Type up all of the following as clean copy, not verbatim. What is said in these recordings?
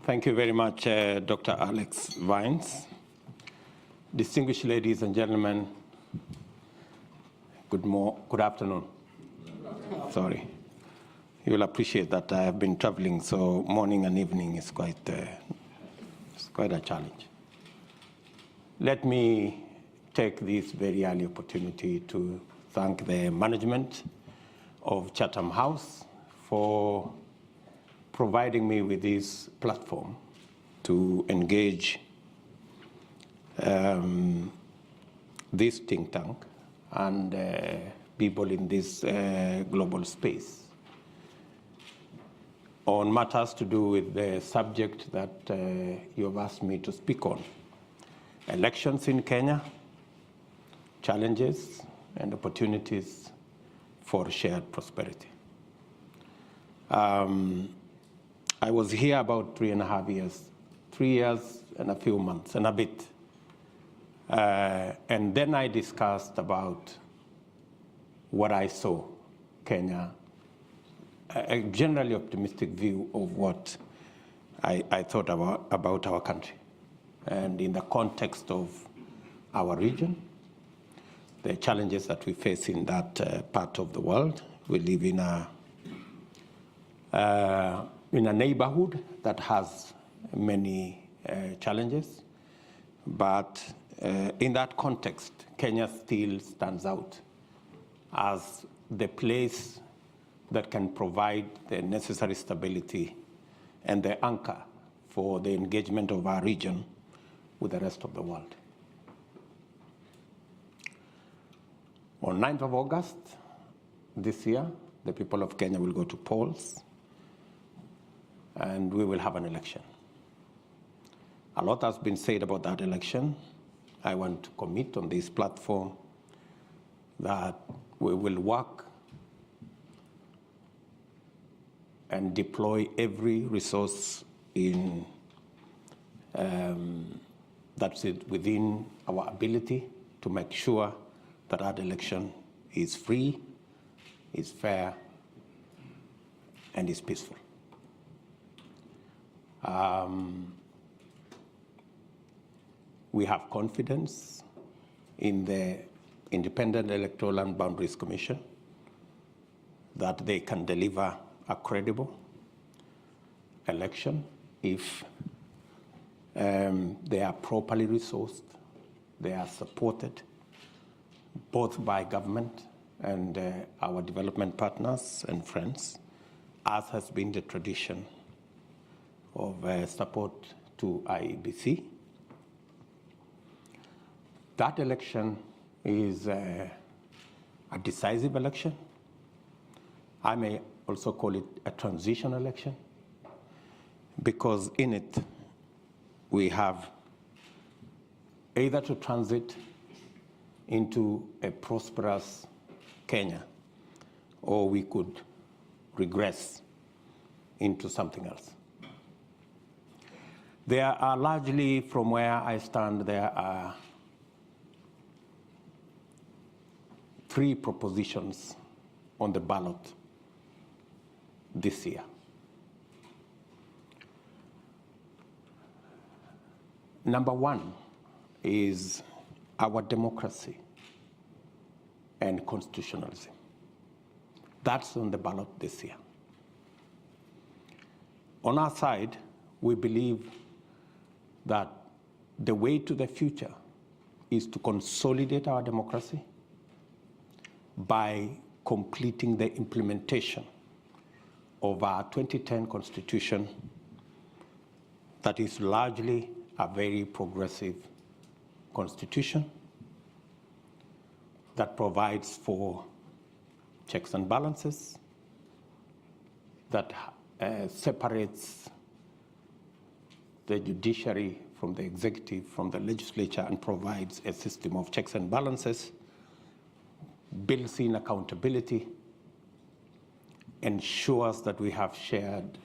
Thank you very much, Dr. Alex Vines. Distinguished ladies and gentlemen, good afternoon. Sorry. You will appreciate that I have been traveling, so morning and evening is quite a challenge. Let me take this very early opportunity to thank the management of Chatham House for providing me with this platform to engage this think tank and people in this global space on matters to do with the subject that you have asked me to speak on. Elections in Kenya, challenges and opportunities for shared prosperity. I was here about 3.5 years, 3 years and a few months and a bit. And then I discussed about what I saw Kenya, a generally optimistic view of what I thought about our country. And in the context of our region, the challenges that we face in that part of the world. We live in a neighborhood that has many challenges, but in that context, Kenya still stands out as the place that can provide the necessary stability and the anchor for the engagement of our region with the rest of the world. On 9th of August this year, the people of Kenya will go to polls and we will have an election. A lot has been said about that election. I want to commit on this platform that we will work and deploy every resource in that's within our ability to make sure that our election is free, is fair, and is peaceful. We have confidence in the Independent Electoral and Boundaries Commission that they can deliver a credible election if they are properly resourced, they are supported both by government and our development partners and friends, as has been the tradition of support to IEBC. That election is a decisive election. I may also call it a transition election, because in it we have either to transit into a prosperous Kenya, or we could regress into something else. There are largely, from where I stand, there are 3 propositions on the ballot this year. Number 1 is our democracy and constitutionalism. That's on the ballot this year. On our side, we believe that the way to the future is to consolidate our democracy by completing the implementation of our 2010 Constitution that is largely a very progressive constitution that provides for checks and balances, that separates the judiciary from the executive, from the legislature, and provides a system of checks and balances, builds in accountability, ensures that we have shared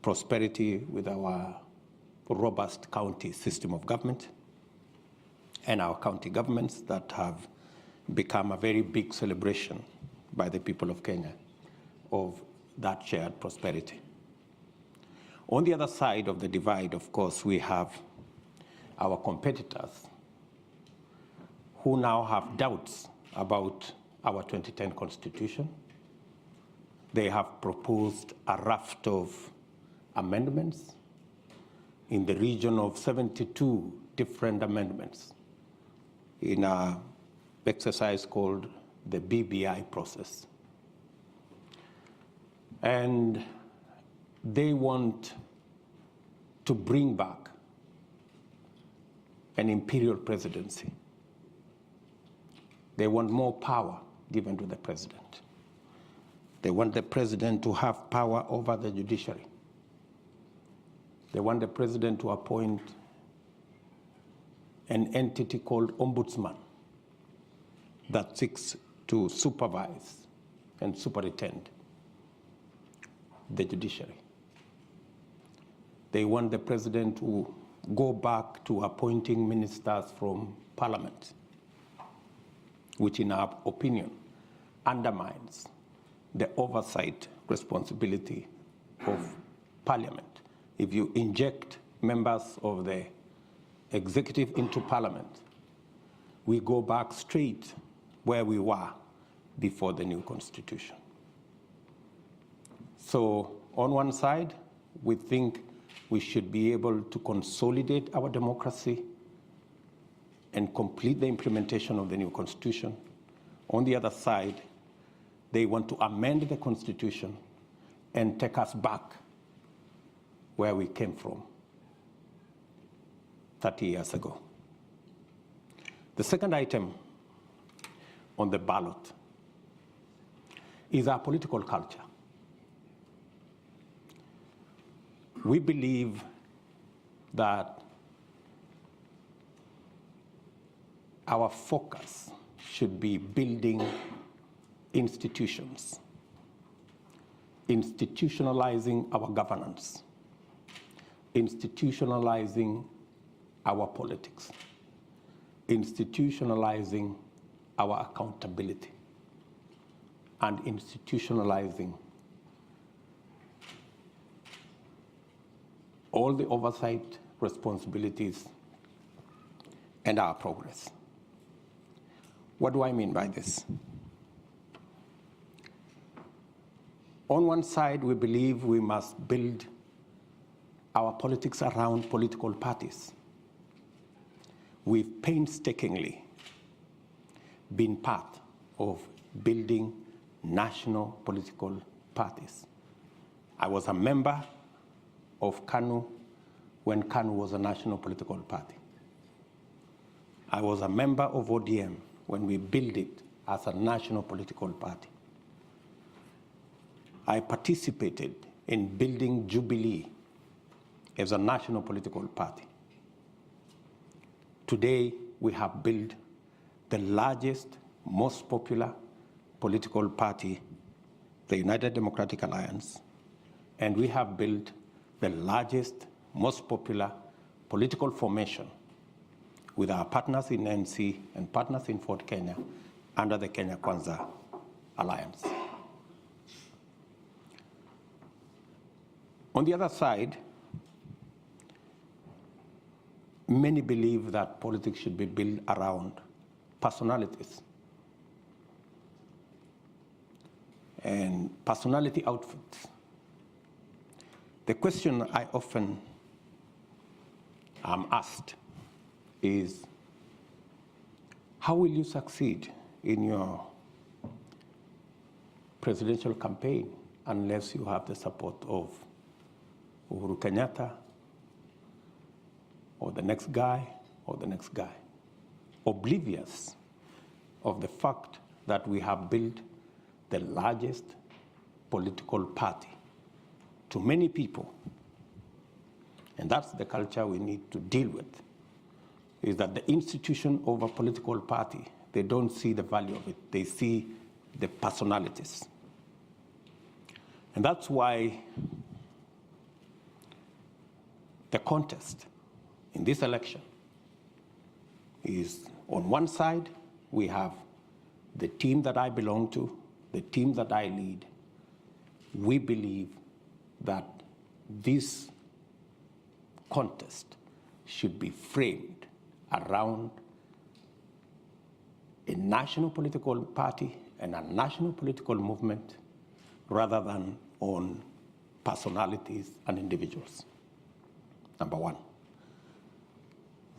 prosperity with our robust county system of government and our county governments that have become a very big celebration by the people of Kenya of that shared prosperity. On the other side of the divide, of course, we have our competitors who now have doubts about our 2010 Constitution. They have proposed a raft of amendments in the region of 72 different amendments in an exercise called the BBI process. And they want to bring back an imperial presidency. They want more power given to the president. They want the president to have power over the judiciary. They want the president to appoint an entity called ombudsman that seeks to supervise and superintend the judiciary. They want the president to go back to appointing ministers from parliament, which in our opinion undermines the oversight responsibility of parliament. If you inject members of the executive into parliament, we go back straight where we were before the new constitution. So on one side, we think we should be able to consolidate our democracy and complete the implementation of the new constitution. On the other side, they want to amend the constitution and take us back where we came from 30 years ago. The second item on the ballot is our political culture. We believe that our focus should be building institutions, institutionalizing our governance, institutionalizing our politics, institutionalizing our accountability, and institutionalizing all the oversight responsibilities and our progress. What do I mean by this? On one side, we believe we must build our politics around political parties. We've painstakingly been part of building national political parties. I was a member of KANU when KANU was a national political party. I was a member of ODM when we built it as a national political party. I participated in building Jubilee as a national political party. Today, we have built the largest, most popular political party, the United Democratic Alliance, and we have built the largest, most popular political formation with our partners in NC and partners in Fort Kenya under the Kenya Kwanza Alliance. On the other side, many believe that politics should be built around personalities and personality outfits. The question I often am asked is, how will you succeed in your presidential campaign unless you have the support of Uhuru Kenyatta or the next guy or the next guy? Oblivious of the fact that we have built the largest political party to many people. And that's the culture we need to deal with, is that the institution of a political party, they don't see the value of it. They see the personalities. And that's why the contest in this election is, on one side, we have the team that I belong to, the team that I lead. We believe that this contest should be framed around a national political party and a national political movement rather than on personalities and individuals. Number one,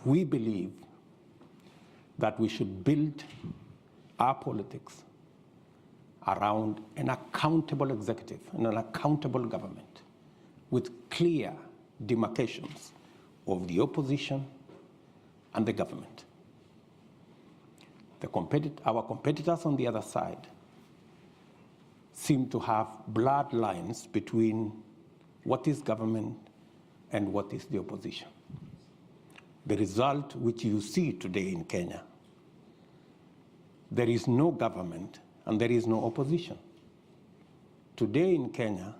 we believe that we should build our politics around an accountable executive and an accountable government with clear demarcations of the opposition and the government. Our competitors on the other side seem to have blurred lines between what is government and what is the opposition. The result which you see today in Kenya, there is no government and there is no opposition. Today in Kenya,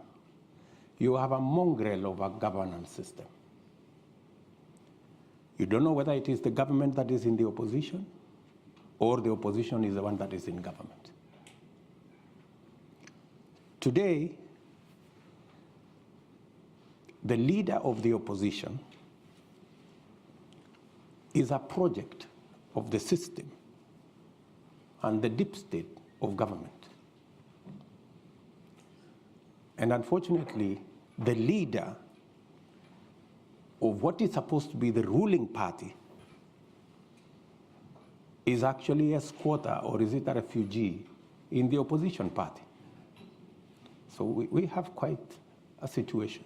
you have a mongrel of a governance system. You don't know whether it is the government that is in the opposition or the opposition is the one that is in government. Today, the leader of the opposition is a project of the system and the deep state of government. And unfortunately, the leader of what is supposed to be the ruling party is actually a squatter, or is it a refugee, in the opposition party. So we have quite a situation.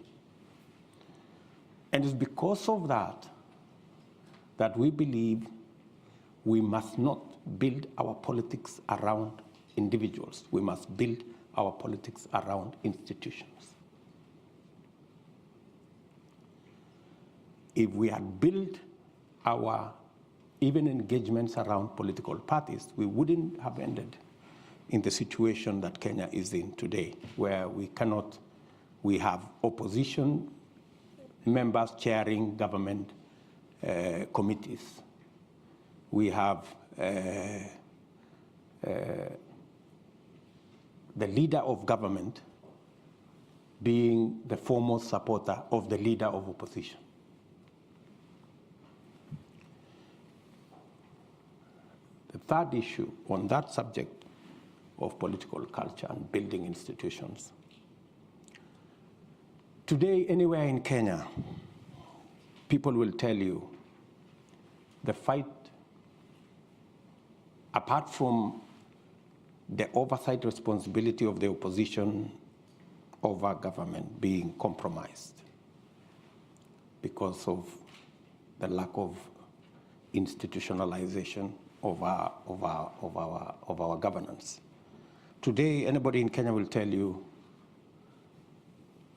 And it's because of that that we believe we must not build our politics around individuals. We must build our politics around institutions. If we had built our even engagements around political parties, we wouldn't have ended in the situation that Kenya is in today, where we have opposition members chairing government committees. We have the leader of government being the foremost supporter of the leader of opposition. The third issue on that subject of political culture and building institutions. Today, anywhere in Kenya, people will tell you the fight, apart from the oversight responsibility of the opposition over government being compromised because of the lack of institutionalization of our governance. Today, anybody in Kenya will tell you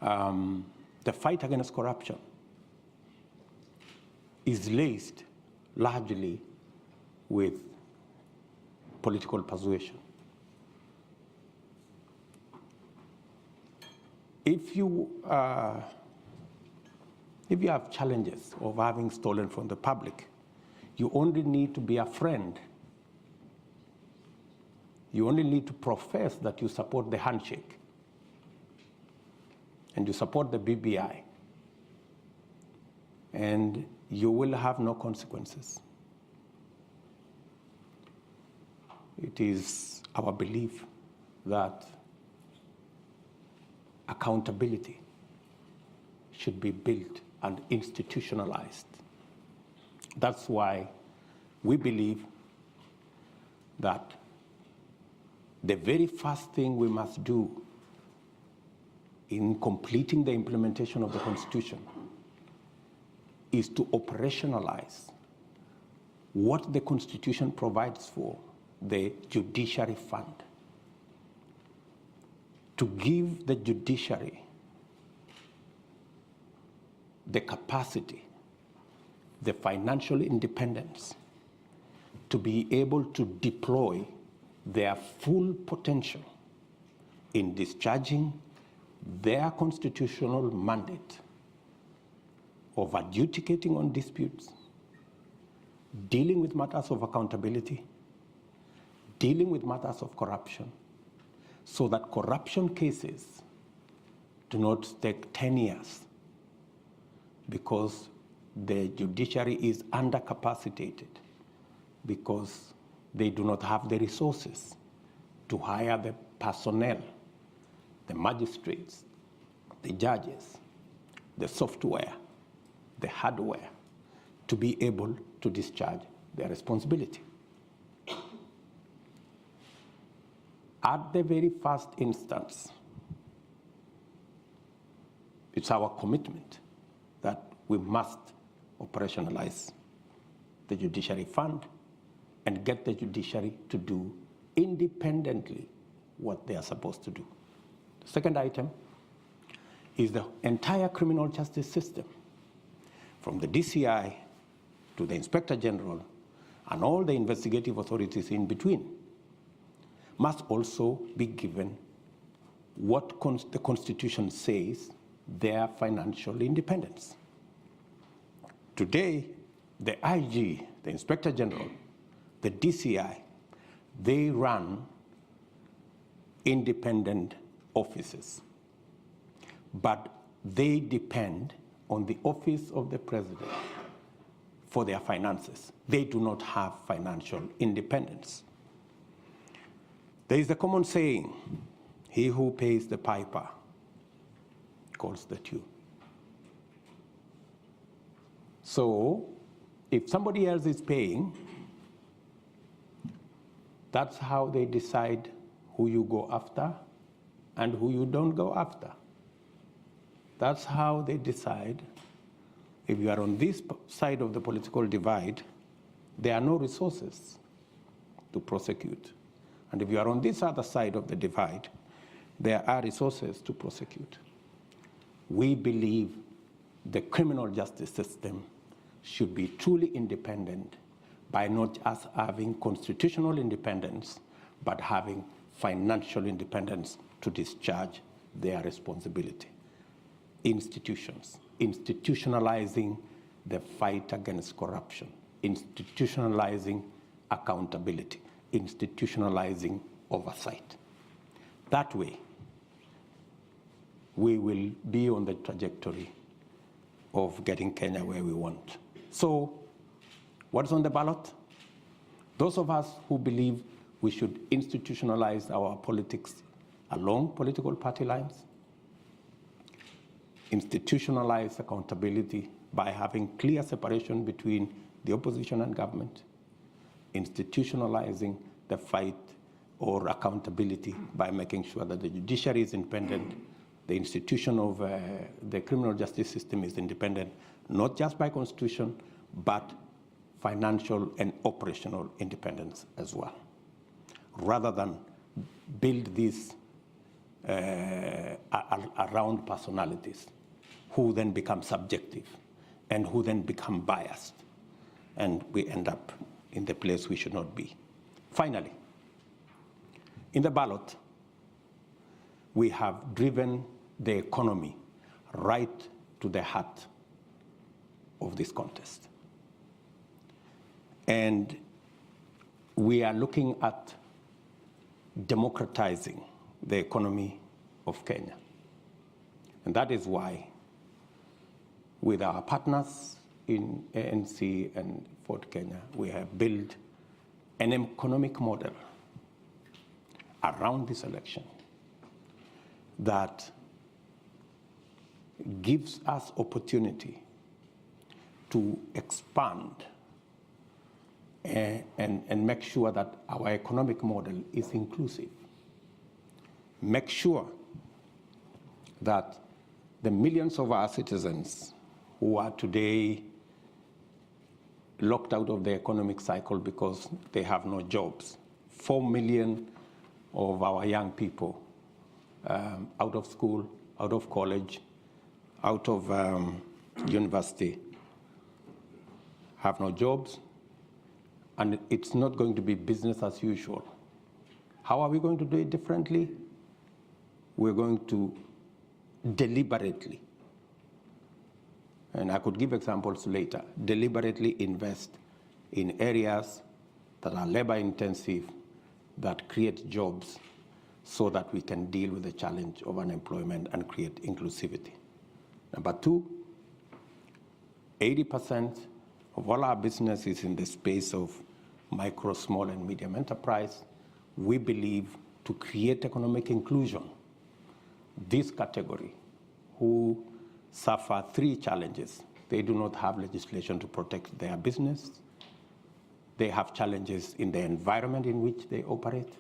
the fight against corruption is laced largely with political persuasion. If you have challenges of having stolen from the public, you only need to be a friend. You only need to profess that you support the handshake and you support the BBI, and you will have no consequences. It is our belief that accountability should be built and institutionalized. That's why we believe that the very first thing we must do in completing the implementation of the Constitution is to operationalize what the Constitution provides for, the judiciary fund, to give the judiciary the capacity, the financial independence to be able to deploy their full potential in discharging their constitutional mandate of adjudicating on disputes, dealing with matters of accountability, dealing with matters of corruption, so that corruption cases do not take 10 years because the judiciary is undercapacitated because they do not have the resources to hire the personnel, the magistrates, the judges, the software, the hardware, to be able to discharge their responsibility. At the very first instance, it's our commitment that we must operationalize the judiciary fund and get the judiciary to do independently what they are supposed to do. The second item is the entire criminal justice system, from the DCI to the Inspector General and all the investigative authorities in between, must also be given what the Constitution says their financial independence. Today, the IG, the Inspector General, the DCI, they run independent offices, but they depend on the office of the president for their finances. They do not have financial independence. There is a common saying, he who pays the piper calls the tune. So if somebody else is paying, that's how they decide who you go after and who you don't go after. That's how they decide if you are on this side of the political divide, there are no resources to prosecute. And if you are on this other side of the divide, there are resources to prosecute. We believe the criminal justice system should be truly independent by not just having constitutional independence, but having financial independence to discharge their responsibility. Institutions, institutionalizing the fight against corruption, institutionalizing accountability, institutionalizing oversight. That way, we will be on the trajectory of getting Kenya where we want. So, what's on the ballot? Those of us who believe we should institutionalize our politics along political party lines, institutionalize accountability by having clear separation between the opposition and government, institutionalizing the fight or accountability by making sure that the judiciary is independent, the institution of the criminal justice system is independent, not just by constitution, but financial and operational independence as well, rather than build these around personalities who then become subjective and who then become biased, and we end up in the place we should not be. Finally, in the ballot, we have driven the economy right to the heart of this contest. And we are looking at democratizing the economy of Kenya. And that is why, with our partners in ANC and Ford Kenya, we have built an economic model around this election that gives us opportunity to expand and make sure that our economic model is inclusive. Make sure that the millions of our citizens who are today locked out of the economic cycle because they have no jobs, 4 million of our young people out of school, out of college, out of university, have no jobs, and it's not going to be business as usual. How are we going to do it differently? We're going to deliberately, and I could give examples later, deliberately invest in areas that are labor intensive, that create jobs, so that we can deal with the challenge of unemployment and create inclusivity. Number two, 80% of all our business is in the space of micro, small, and medium enterprise. We believe to create economic inclusion, this category, who suffer three challenges. They do not have legislation to protect their business. They have challenges in the environment in which they operate.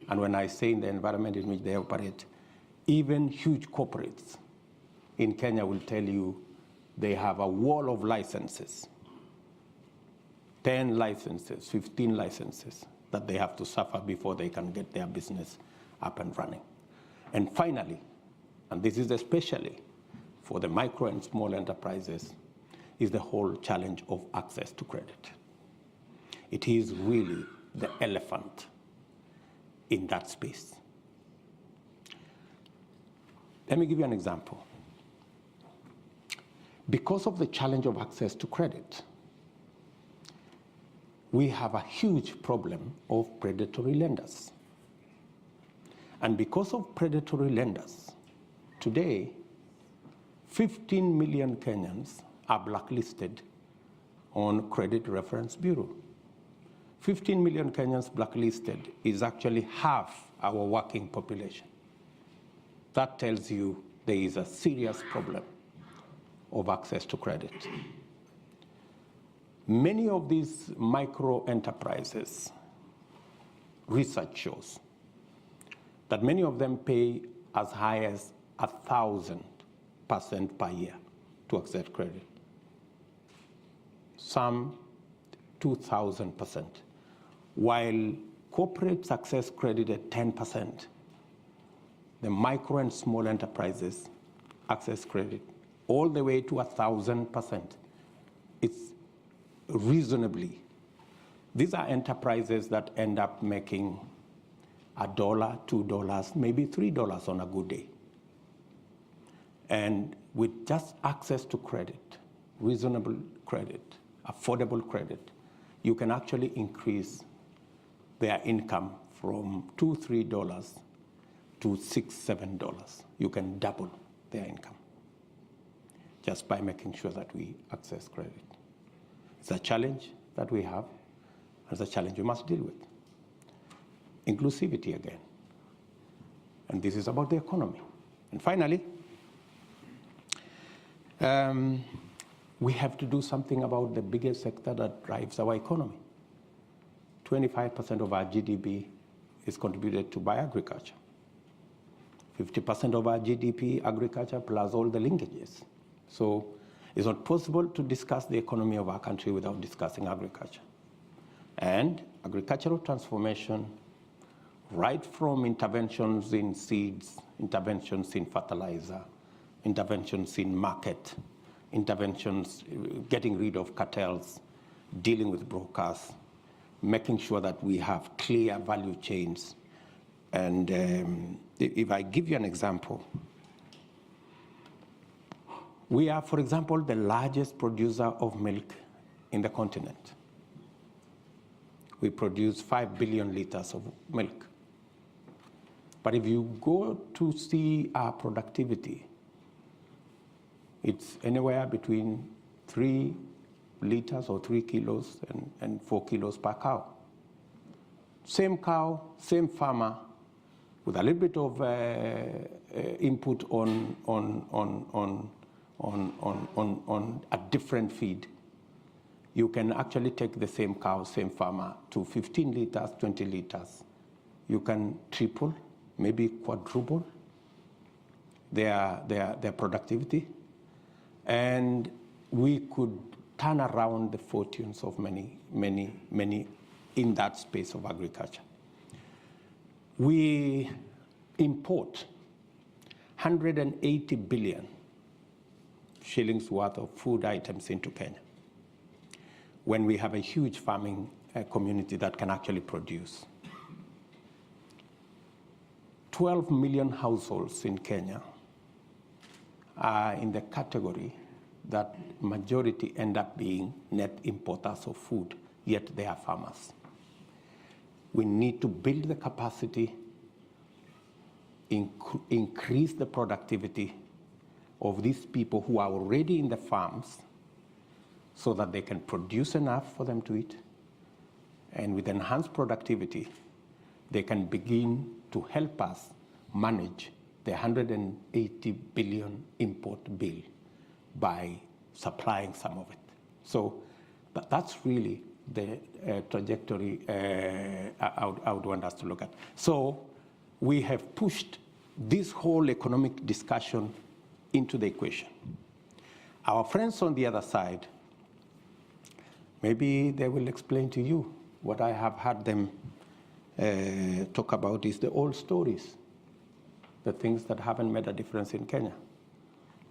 And when I say in the environment in which they operate, even huge corporates in Kenya will tell you they have a wall of licenses, 10 licenses, 15 licenses that they have to suffer before they can get their business up and running. And finally, and this is especially for the micro and small enterprises, is the whole challenge of access to credit. It is really the elephant in that space. Let me give you an example. Because of the challenge of access to credit, we have a huge problem of predatory lenders. And because of predatory lenders, today, 15 million Kenyans are blacklisted on Credit Reference Bureau. 15 million Kenyans blacklisted is actually half our working population. That tells you there is a serious problem of access to credit. Many of these micro enterprises, research shows that many of them pay as high as 1,000% per year to access credit. Some 2,000%. While corporates access credit at 10%, the micro and small enterprises access credit all the way to 1,000%. It's reasonably. These are enterprises that end up making $1, $2, maybe $3 on a good day. And with just access to credit, reasonable credit, affordable credit, you can actually increase their income from $2, $3 to $6, $7. You can double their income just by making sure that we access credit. It's a challenge that we have, and it's a challenge we must deal with. Inclusivity again. And this is about the economy. And finally, we have to do something about the biggest sector that drives our economy. 25% of our GDP is contributed to by agriculture. 50% of our GDP, agriculture, plus all the linkages. So it's not possible to discuss the economy of our country without discussing agriculture. And agricultural transformation, right from interventions in seeds, interventions in fertilizer, interventions in market, interventions, getting rid of cartels, dealing with brokers, making sure that we have clear value chains. And if I give you an example, we are, for example, the largest producer of milk in the continent. We produce 5 billion liters of milk. But if you go to see our productivity, it's anywhere between 3 liters or 3 kilos and 4 kilos per cow. Same cow, same farmer, with a little bit of input on a different feed. You can actually take the same cow, same farmer, to 15 liters, 20 liters. You can triple, maybe quadruple their productivity. And we could turn around the fortunes of many, many, many in that space of agriculture. We import 180 billion shillings worth of food items into Kenya, when we have a huge farming community that can actually produce. 12 million households in Kenya are in the category that majority end up being net importers of food, yet they are farmers. We need to build the capacity, increase the productivity of these people who are already in the farms, so that they can produce enough for them to eat. And with enhanced productivity, they can begin to help us manage the 180 billion import bill by supplying some of it. So that's really the trajectory I would want us to look at. So we have pushed this whole economic discussion into the equation. Our friends on the other side, maybe they will explain to you what I have heard them talk about is the old stories, the things that haven't made a difference in Kenya.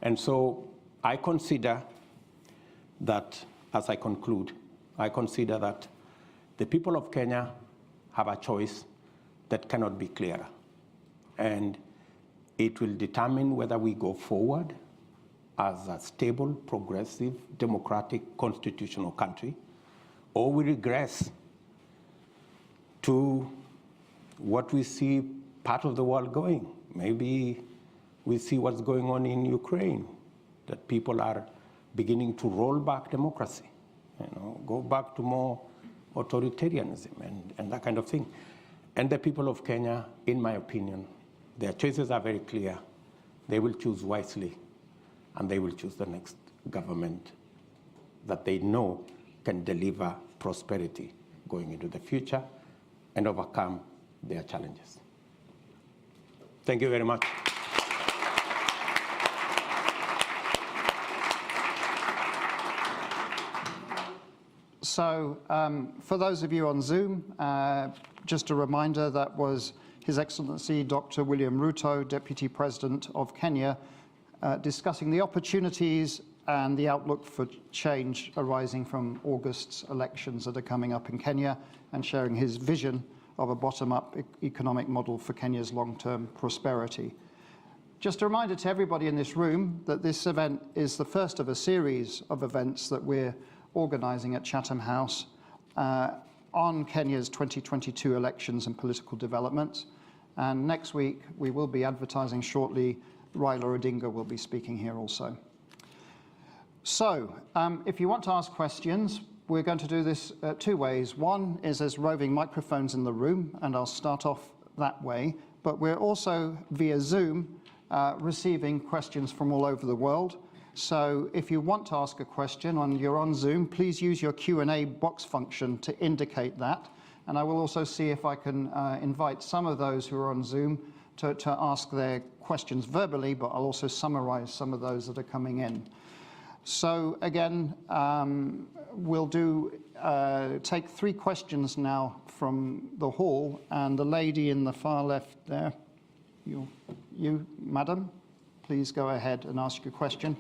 And so I consider that, as I conclude, I consider that the people of Kenya have a choice that cannot be clearer. And it will determine whether we go forward as a stable, progressive, democratic, constitutional country, or we regress to what we see part of the world going. Maybe we see what's going on in Ukraine, that people are beginning to roll back democracy, go back to more authoritarianism and that kind of thing. And the people of Kenya, in my opinion, their choices are very clear. They will choose wisely, and they will choose the next government that they know can deliver prosperity going into the future and overcome their challenges. Thank you very much. So for those of you on Zoom, just a reminder, that was His Excellency Dr. William Ruto, Deputy President of Kenya, discussing the opportunities and the outlook for change arising from August's elections that are coming up in Kenya, and sharing his vision of a bottom-up economic model for Kenya's long-term prosperity. Just a reminder to everybody in this room that this event is the first of a series of events that we're organising at Chatham House on Kenya's 2022 elections and political developments. And next week, we will be advertising shortly. Raila Odinga will be speaking here also. So, if you want to ask questions, we're going to do this two ways. One is there's roving microphones in the room, and I'll start off that way. But we're also, via Zoom, receiving questions from all over the world. So if you want to ask a question and you're on Zoom, please use your Q&A box function to indicate that. And I will also see if I can invite some of those who are on Zoom to ask their questions verbally, but I'll also summarize some of those that are coming in. So again, we'll take 3 questions now from the hall, and the lady in the far left there, you madam, please go ahead and ask your question.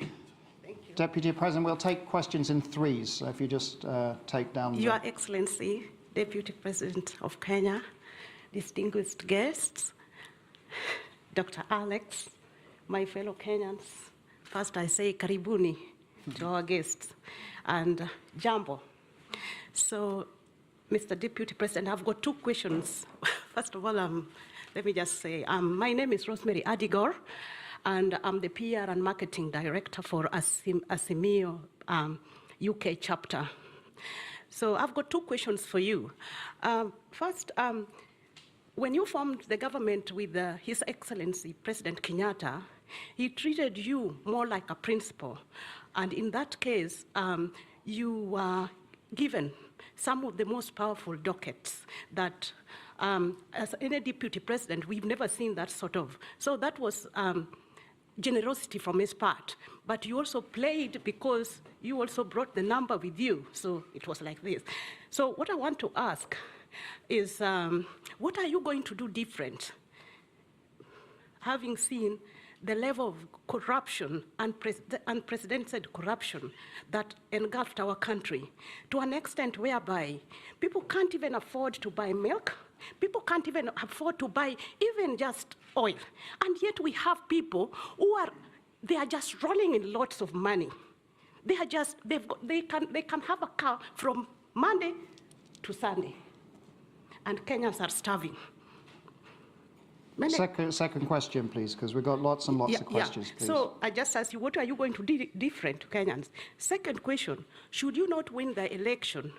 Thank you. Deputy President, we'll take questions in 3s, so if you just take down. Your Excellency, Deputy President of Kenya, distinguished guests, Dr. Alex, my fellow Kenyans, first I say karibuni to our guests, and jambo. So, Mr. Deputy President, I've got 2 questions. First of all, let me just say, my name is Rosemary Adigor, and I'm the PR and Marketing Director for Azimio UK chapter. So I've got 2 questions for you. First, when you formed the government with His Excellency President Kenyatta, he treated you more like a principal. And in that case, you were given some of the most powerful dockets that, as any deputy president, we've never seen that sort of. So that was generosity from his part. But you also played because you also brought the number with you. So it was like this. So what I want to ask is, what are you going to do different, having seen the level of corruption, unprecedented corruption that engulfed our country to an extent whereby people can't even afford to buy milk, people can't even afford to buy even just oil. And yet we have people who they are just rolling in lots of money. They are just, they can have a car from Monday to Sunday. And Kenyans are starving. Second question, please, because we've got lots and lots of questions, please. So I just ask you, what are you going to do different to Kenyans? Second question, should you not win the election,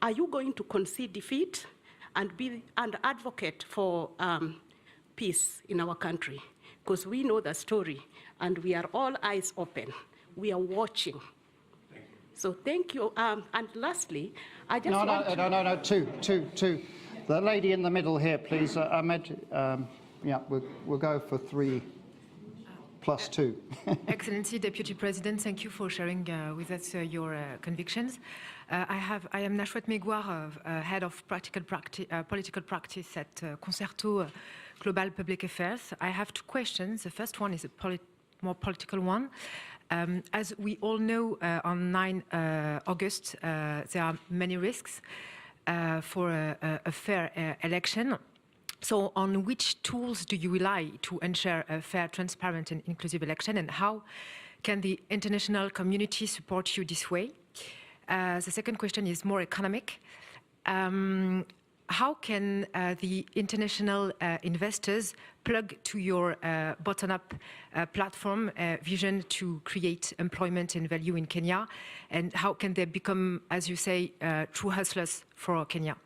are you going to concede defeat and be an advocate for peace in our country? Because we know the story and we are all eyes open. We are watching. Thank you. So thank you. And lastly, I just No, two. The lady in the middle here, please. Ahmed, yeah, we'll go for 3 plus 2. Excellency, Deputy President, thank you for sharing with us your convictions. I am Nashwat Megwar, Head of Political Practice at Concerto Global Public Affairs. I have 2 questions. The first one is a more political one. As we all know, on 9 August, there are many risks for a fair election. So on which tools do you rely to ensure a fair, transparent and inclusive election, and how can the international community support you this way? The second question is more economic. How can the international investors plug to your bottom-up platform vision to create employment and value in Kenya? And how can they become, as you say, true hustlers for Kenya?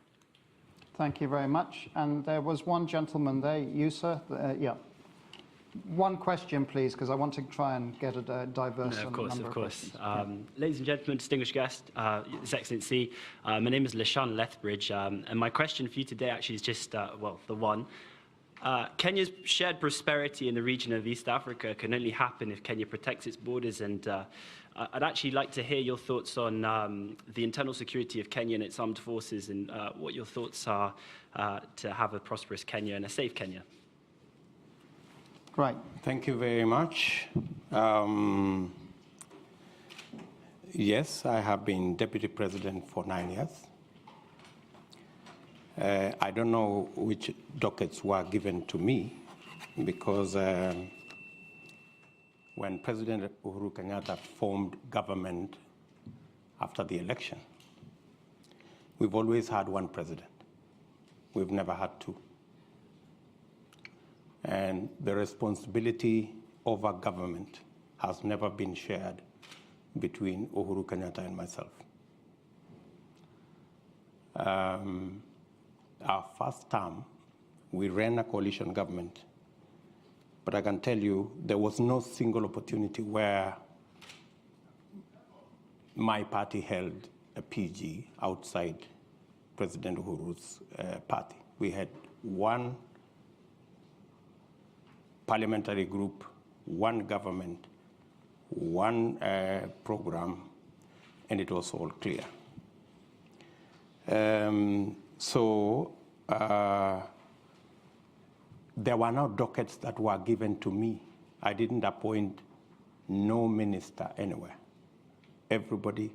Thank you very much. And there was one gentleman there, you, sir. Yeah. One question, please, because I want to try and get a diverse number of questions. Ladies and gentlemen, distinguished guest, His Excellency, my name is Lashan Lethbridge, and my question for you today actually is just, well, the one. Kenya's shared prosperity in the region of East Africa can only happen if Kenya protects its borders, and I'd actually like to hear your thoughts on the internal security of Kenya and its armed forces, and what your thoughts are to have a prosperous Kenya and a safe Kenya. Right. Thank you very much. Yes, I have been Deputy President for 9 years. I don't know which dockets were given to me, because when President Uhuru Kenyatta formed government after the election, we've always had one president. We've never had 2. And the responsibility over government has never been shared between Uhuru Kenyatta and myself. Our first term, we ran a coalition government, but I can tell you there was no single opportunity where my party held a PG outside President Uhuru's party. We had one parliamentary group, one government, one program, and it was all clear. There were no dockets that were given to me. I didn't appoint no minister anywhere. Everybody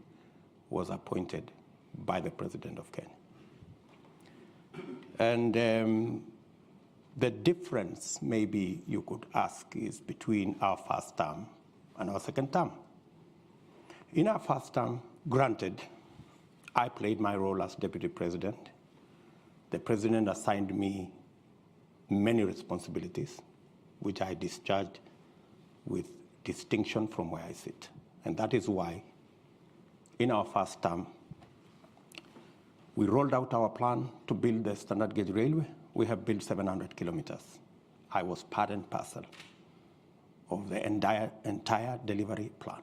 was appointed by the President of Kenya. And the difference, maybe you could ask, is between our first term and our second term. In our first term, granted, I played my role as Deputy President. The President assigned me many responsibilities, which I discharged with distinction from where I sit. And that is why, in our first term, we rolled out our plan to build the standard gauge railway. We have built 700 kilometers. I was part and parcel of the entire delivery plan.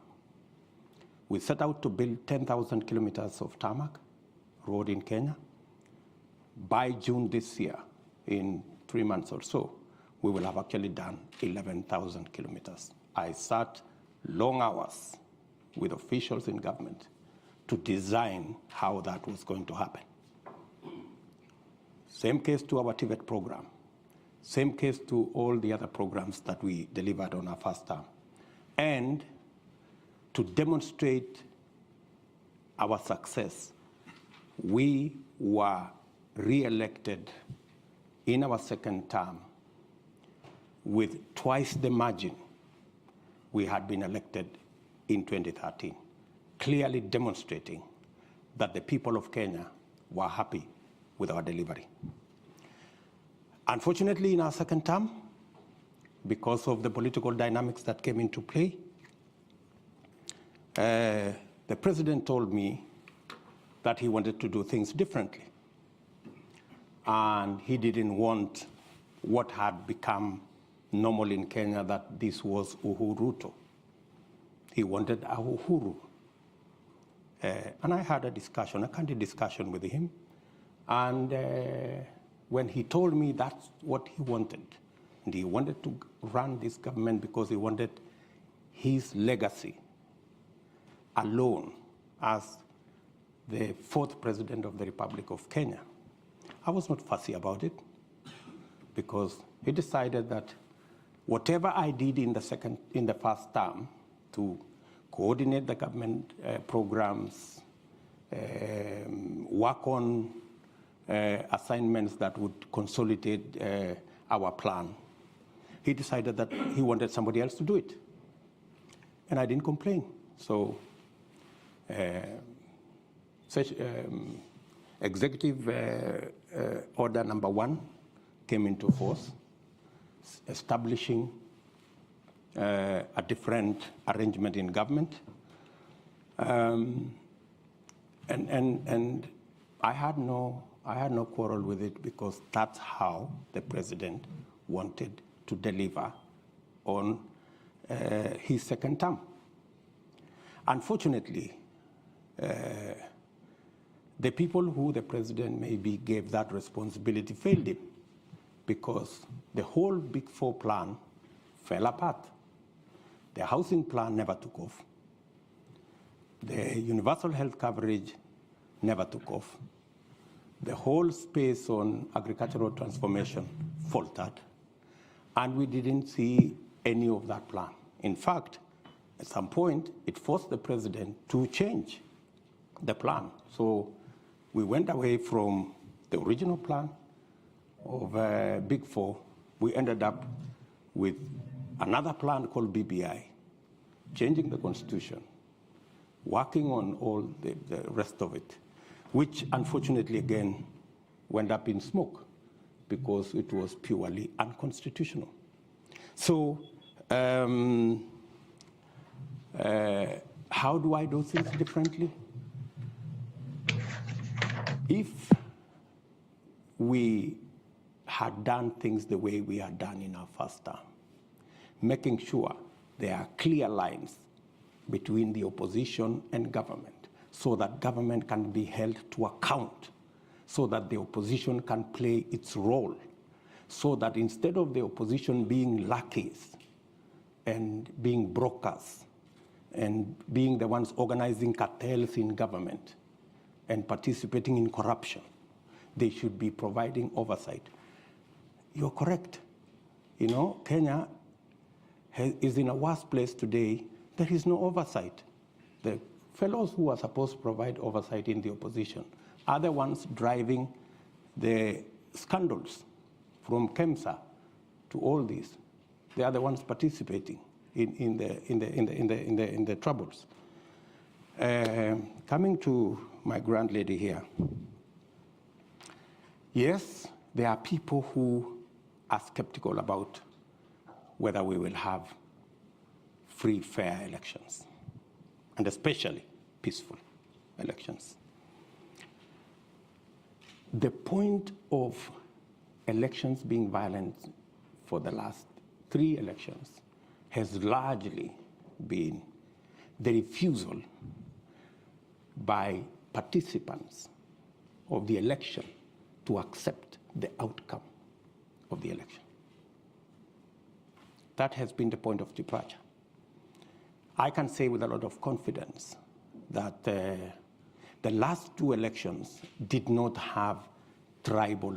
We set out to build 10,000 kilometers of tarmac road in Kenya. By June this year, in 3 months or so, we will have actually done 11,000 kilometers. I sat long hours with officials in government to design how that was going to happen. Same case to our TVET program. Same case to all the other programs that we delivered on our first term. And to demonstrate our success, we were re-elected in our second term with twice the margin we had been elected in 2013, clearly demonstrating that the people of Kenya were happy with our delivery. Unfortunately, in our second term, because of the political dynamics that came into play, the president told me that he wanted to do things differently. And he didn't want what had become normal in Kenya, that this was Ruto. He wanted a Uhuru. And I had a discussion, a candid discussion with him. And when he told me that's what he wanted, and he wanted to run this government because he wanted his legacy alone as the fourth president of the Republic of Kenya, I was not fussy about it, because he decided that whatever I did in the first term to coordinate the government programs, work on assignments that would consolidate our plan, he decided that he wanted somebody else to do it. And I didn't complain. So Executive Order number 1 came into force, establishing a different arrangement in government. And I had no quarrel with it, because that's how the president wanted to deliver on his second term. Unfortunately, the people who the president maybe gave that responsibility failed him, because the whole Big Four plan fell apart. The housing plan never took off. The universal health coverage never took off. The whole space on agricultural transformation faltered, and we didn't see any of that plan. In fact, at some point, it forced the president to change the plan. So we went away from the original plan of Big Four. We ended up with another plan called BBI, changing the constitution, working on all the rest of it, which unfortunately again went up in smoke, because it was purely unconstitutional. So how do I do things differently? If we had done things the way we had done in our first term, making sure there are clear lines between the opposition and government, so that government can be held to account, so that the opposition can play its role, so that instead of the opposition being lackeys and being brokers and being the ones organizing cartels in government and participating in corruption, they should be providing oversight. You're correct. You know, Kenya is in a worse place today. There is no oversight. The fellows who are supposed to provide oversight in the opposition are the ones driving the scandals, from KEMSA to all these. They are the ones participating in the troubles. Coming to my grand lady here, yes, there are people who are skeptical about whether we will have free, fair elections, and especially peaceful elections. The point of elections being violent for the last 3 elections has largely been the refusal by participants of the election to accept the outcome of the election. That has been the point of departure. I can say with a lot of confidence that the last 2 elections did not have tribal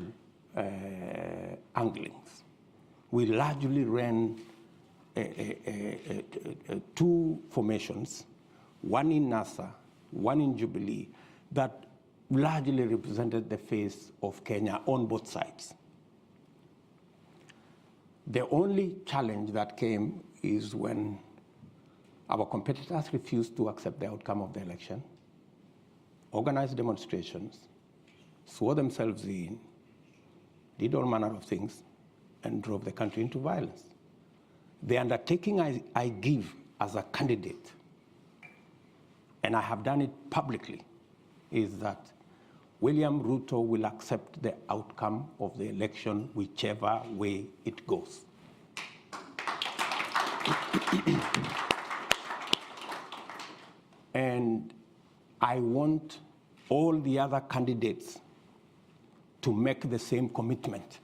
anglings. We largely ran 2 formations, one in NASA, one in Jubilee, that largely represented the face of Kenya on both sides. The only challenge that came is when our competitors refused to accept the outcome of the election, organized demonstrations, swore themselves in, did all manner of things, and drove the country into violence. The undertaking I give as a candidate, and I have done it publicly, is that William Ruto will accept the outcome of the election whichever way it goes. And I want all the other candidates to make the same commitment.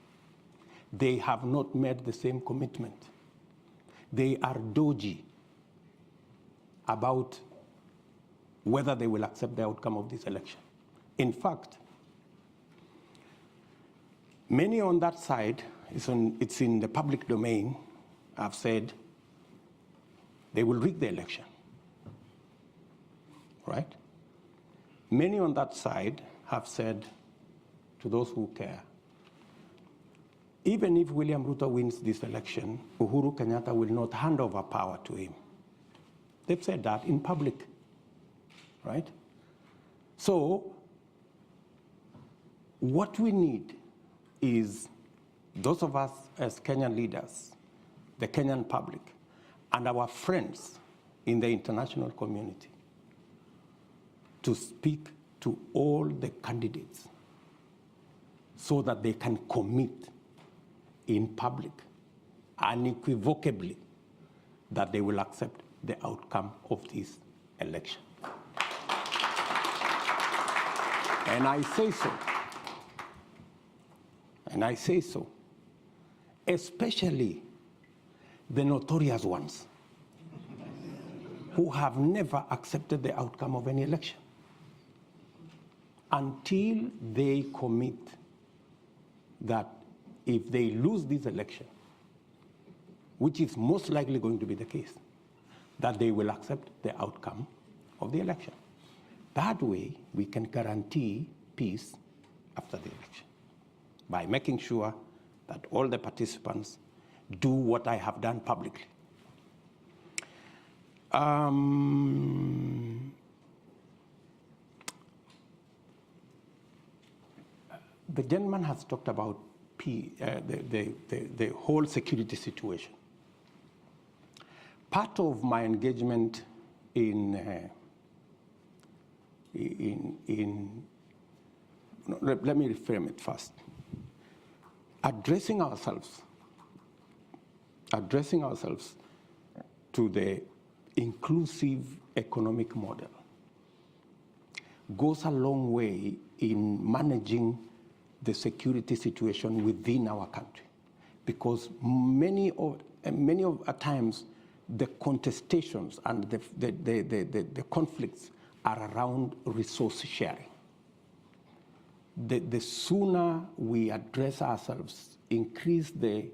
They have not made the same commitment. They are dodgy about whether they will accept the outcome of this election. In fact, many on that side, it's in the public domain, have said they will rig the election, right? Many on that side have said, to those who care, even if William Ruto wins this election, Uhuru Kenyatta will not hand over power to him. They've said that in public, right? So what we need is those of us as Kenyan leaders, the Kenyan public, and our friends in the international community to speak to all the candidates so that they can commit in public unequivocally that they will accept the outcome of this election. And I say so, especially the notorious ones who have never accepted the outcome of any election until they commit that if they lose this election, which is most likely going to be the case, that they will accept the outcome of the election. That way, we can guarantee peace after the election by making sure that all the participants do what I have done publicly. The gentleman has talked about the whole security situation. Part of my engagement let me reframe it first. Addressing ourselves to the inclusive economic model goes a long way in managing the security situation within our country, because many of times the contestations and the conflicts are around resource sharing. The sooner we address ourselves, increase the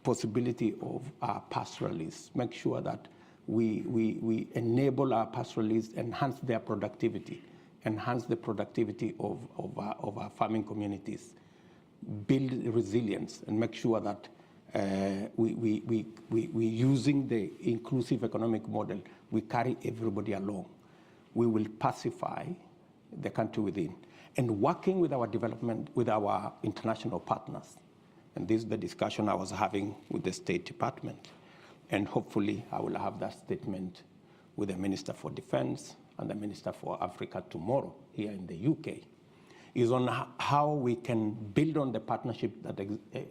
possibility of our pastoralists, make sure that we enable our pastoralists, enhance their productivity, enhance the productivity of our farming communities, build resilience, and make sure that we using the inclusive economic model, we carry everybody along. We will pacify the country within. And working with our international partners, and this is the discussion I was having with the State Department, and hopefully I will have that statement with the Minister for Defense and the Minister for Africa tomorrow here in the UK, is on how we can build on the partnership that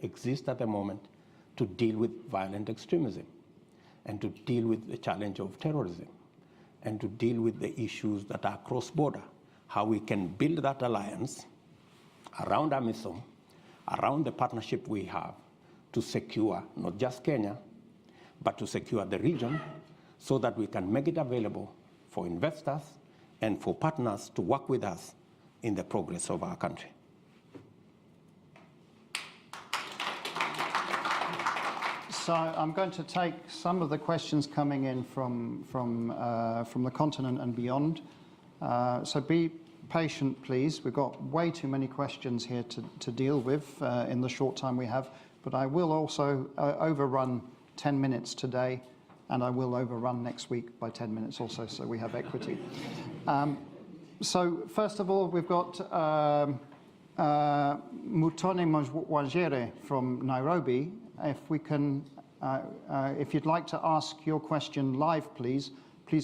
exists at the moment to deal with violent extremism, and to deal with the challenge of terrorism, and to deal with the issues that are cross-border, how we can build that alliance around AMISOM, around the partnership we have to secure not just Kenya, but to secure the region so that we can make it available for investors and for partners to work with us in the progress of our country. So I'm going to take some of the questions coming in from the continent and beyond. So be patient, please. We've got way too many questions here to deal with in the short time we have, but I will also overrun 10 minutes today, and I will overrun next week by 10 minutes also, so we have equity. So first of all, we've got Mutone Mwajere from Nairobi, if we can, if you'd like to ask your question live, please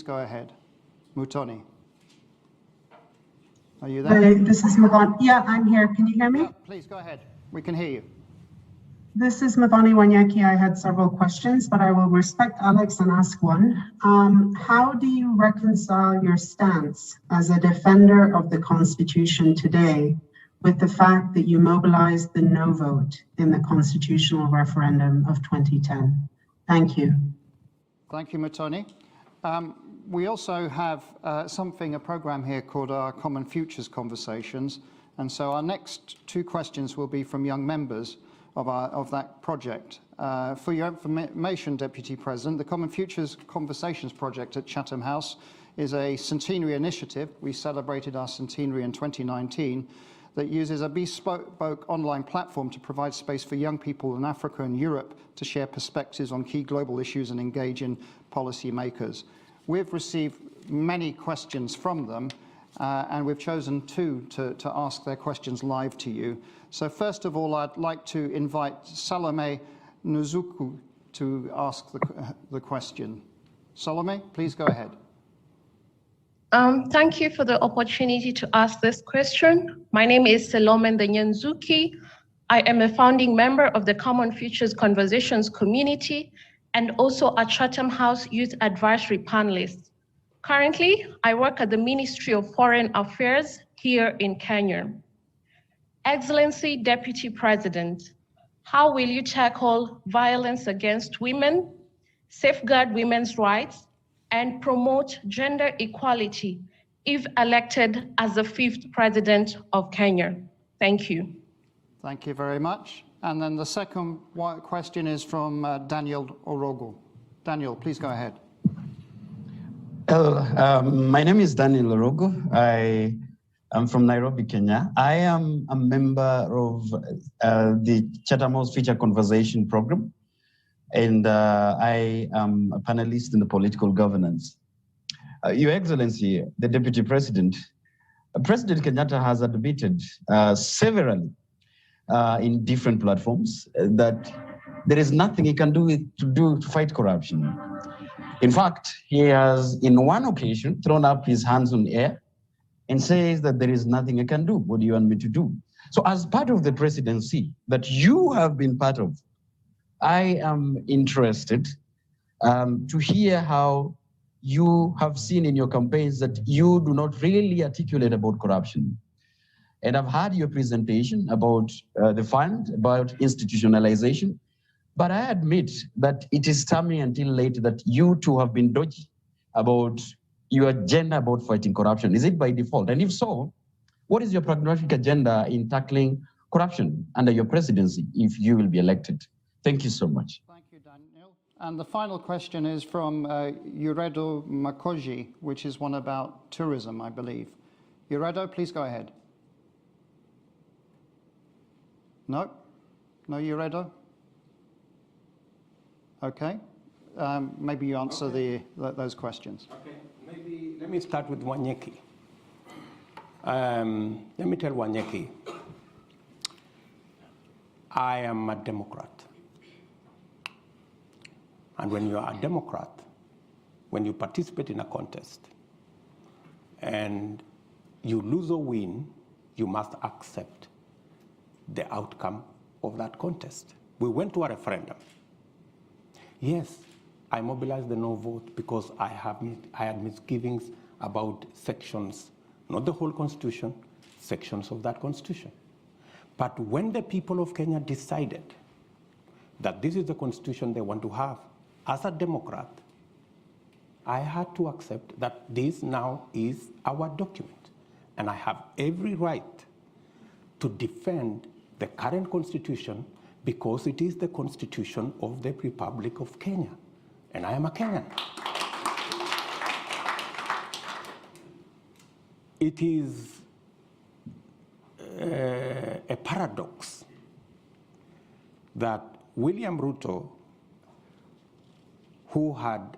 go ahead. Mutone. Are you there? Hi, this is Mavani. Yeah, I'm here. Can you hear me? Yeah, please go ahead. We can hear you. This is Mavani Wanyeki. I had several questions, but I will respect Alex and ask one. How do you reconcile your stance as a defender of the Constitution today with the fact that you mobilized the no vote in the constitutional referendum of 2010? Thank you. Thank you, Mutoni. We also have a program here called our Common Futures Conversations. And so our next two questions will be from young members of that project. For your information, Deputy President, the Common Futures Conversations project at Chatham House is a centenary initiative. We celebrated our centenary in 2019 that uses a bespoke online platform to provide space for young people in Africa and Europe to share perspectives on key global issues and engage in policy makers. We've received many questions from them, and we've chosen two to ask their questions live to you. So first of all, I'd like to invite Salome Nzuku to ask the question. Salome, please go ahead. Thank you for the opportunity to ask this question. My name is Salome Nzuki. I am a founding member of the Common Futures Conversations community and also a Chatham House Youth Advisory panelist. Currently, I work at the Ministry of Foreign Affairs here in Kenya. Excellency Deputy President, how will you tackle violence against women, safeguard women's rights, and promote gender equality if elected as the 5th President of Kenya? Thank you. Thank you very much. And then the second question is from Daniel Orogo. Daniel, please go ahead. Hello, my name is Daniel Orogo. I am from Nairobi, Kenya. I am a member of the Chatham House Future Conversation program, and I am a panelist in the political governance. Your Excellency, the Deputy President, President Kenyatta has admitted severally in different platforms that there is nothing he can do to fight corruption. In fact, he has, in one occasion, thrown up his hands on air and says that there is nothing I can do. What do you want me to do? So as part of the presidency that you have been part of, I am interested to hear how you have seen in your campaigns that you do not really articulate about corruption. And I've heard your presentation about the fund, about institutionalization, but I admit that it is coming until late that you too have been dodgy about your agenda about fighting corruption. Is it by default? And if so, what is your pragmatic agenda in tackling corruption under your presidency if you will be elected? Thank you so much. Thank you, Daniel. And the final question is from Uredo Makoji, which is one about tourism, I believe. Uredo, please go ahead. No? No, Uredo? Okay. Maybe you answer those questions. Okay. Maybe let me start with Wanyeki. Let me tell Wanyeki, I am a Democrat. And when you are a Democrat, when you participate in a contest and you lose or win, you must accept the outcome of that contest. We went to a referendum. Yes, I mobilized the no vote because I had misgivings about sections, not the whole constitution, sections of that constitution. But when the people of Kenya decided that this is the constitution they want to have, as a Democrat, I had to accept that this now is our document. And I have every right to defend the current constitution because it is the constitution of the Republic of Kenya. And I am a Kenyan. It is a paradox that William Ruto, who had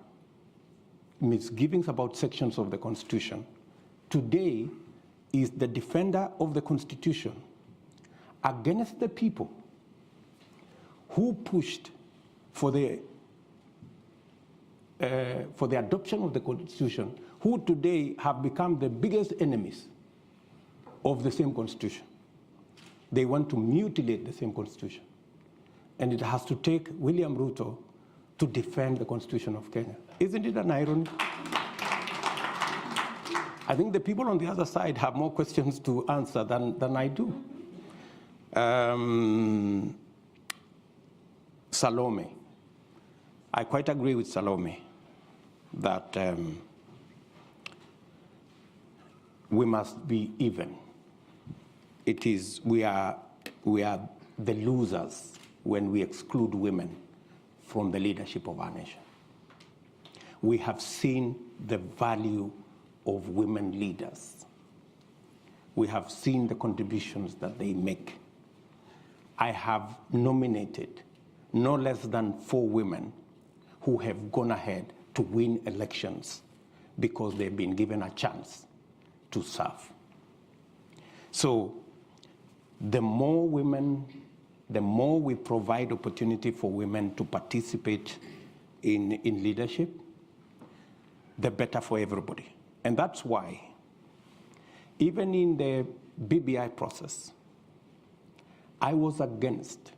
misgivings about sections of the Constitution, today is the defender of the Constitution against the people who pushed for the adoption of the Constitution, who today have become the biggest enemies of the same Constitution. They want to mutilate the same Constitution. And it has to take William Ruto to defend the Constitution of Kenya. Isn't it an irony? I think the people on the other side have more questions to answer than I do. Salome. I quite agree with Salome that we must be even. We are the losers when we exclude women from the leadership of our nation. We have seen the value of women leaders. We have seen the contributions that they make. I have nominated no less than 4 women who have gone ahead to win elections because they've been given a chance to serve. So the more women, the more we provide opportunity for women to participate in leadership, the better for everybody. And that's why, even in the BBI process, I was against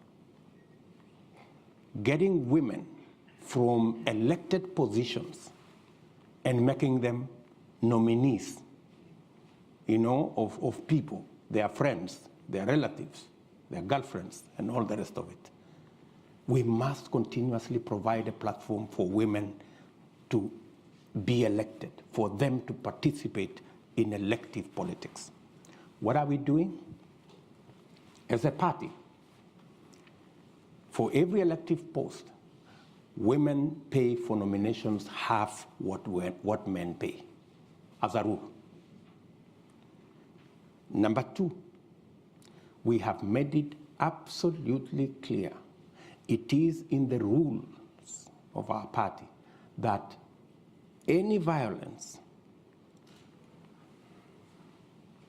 getting women from elected positions and making them nominees, of people, their friends, their relatives, their girlfriends, and all the rest of it. We must continuously provide a platform for women to be elected, for them to participate in elective politics. What are we doing? As a party, for every elective post, women pay for nominations half what men pay, as a rule. Number 2, we have made it absolutely clear. It is in the rules of our party that any violence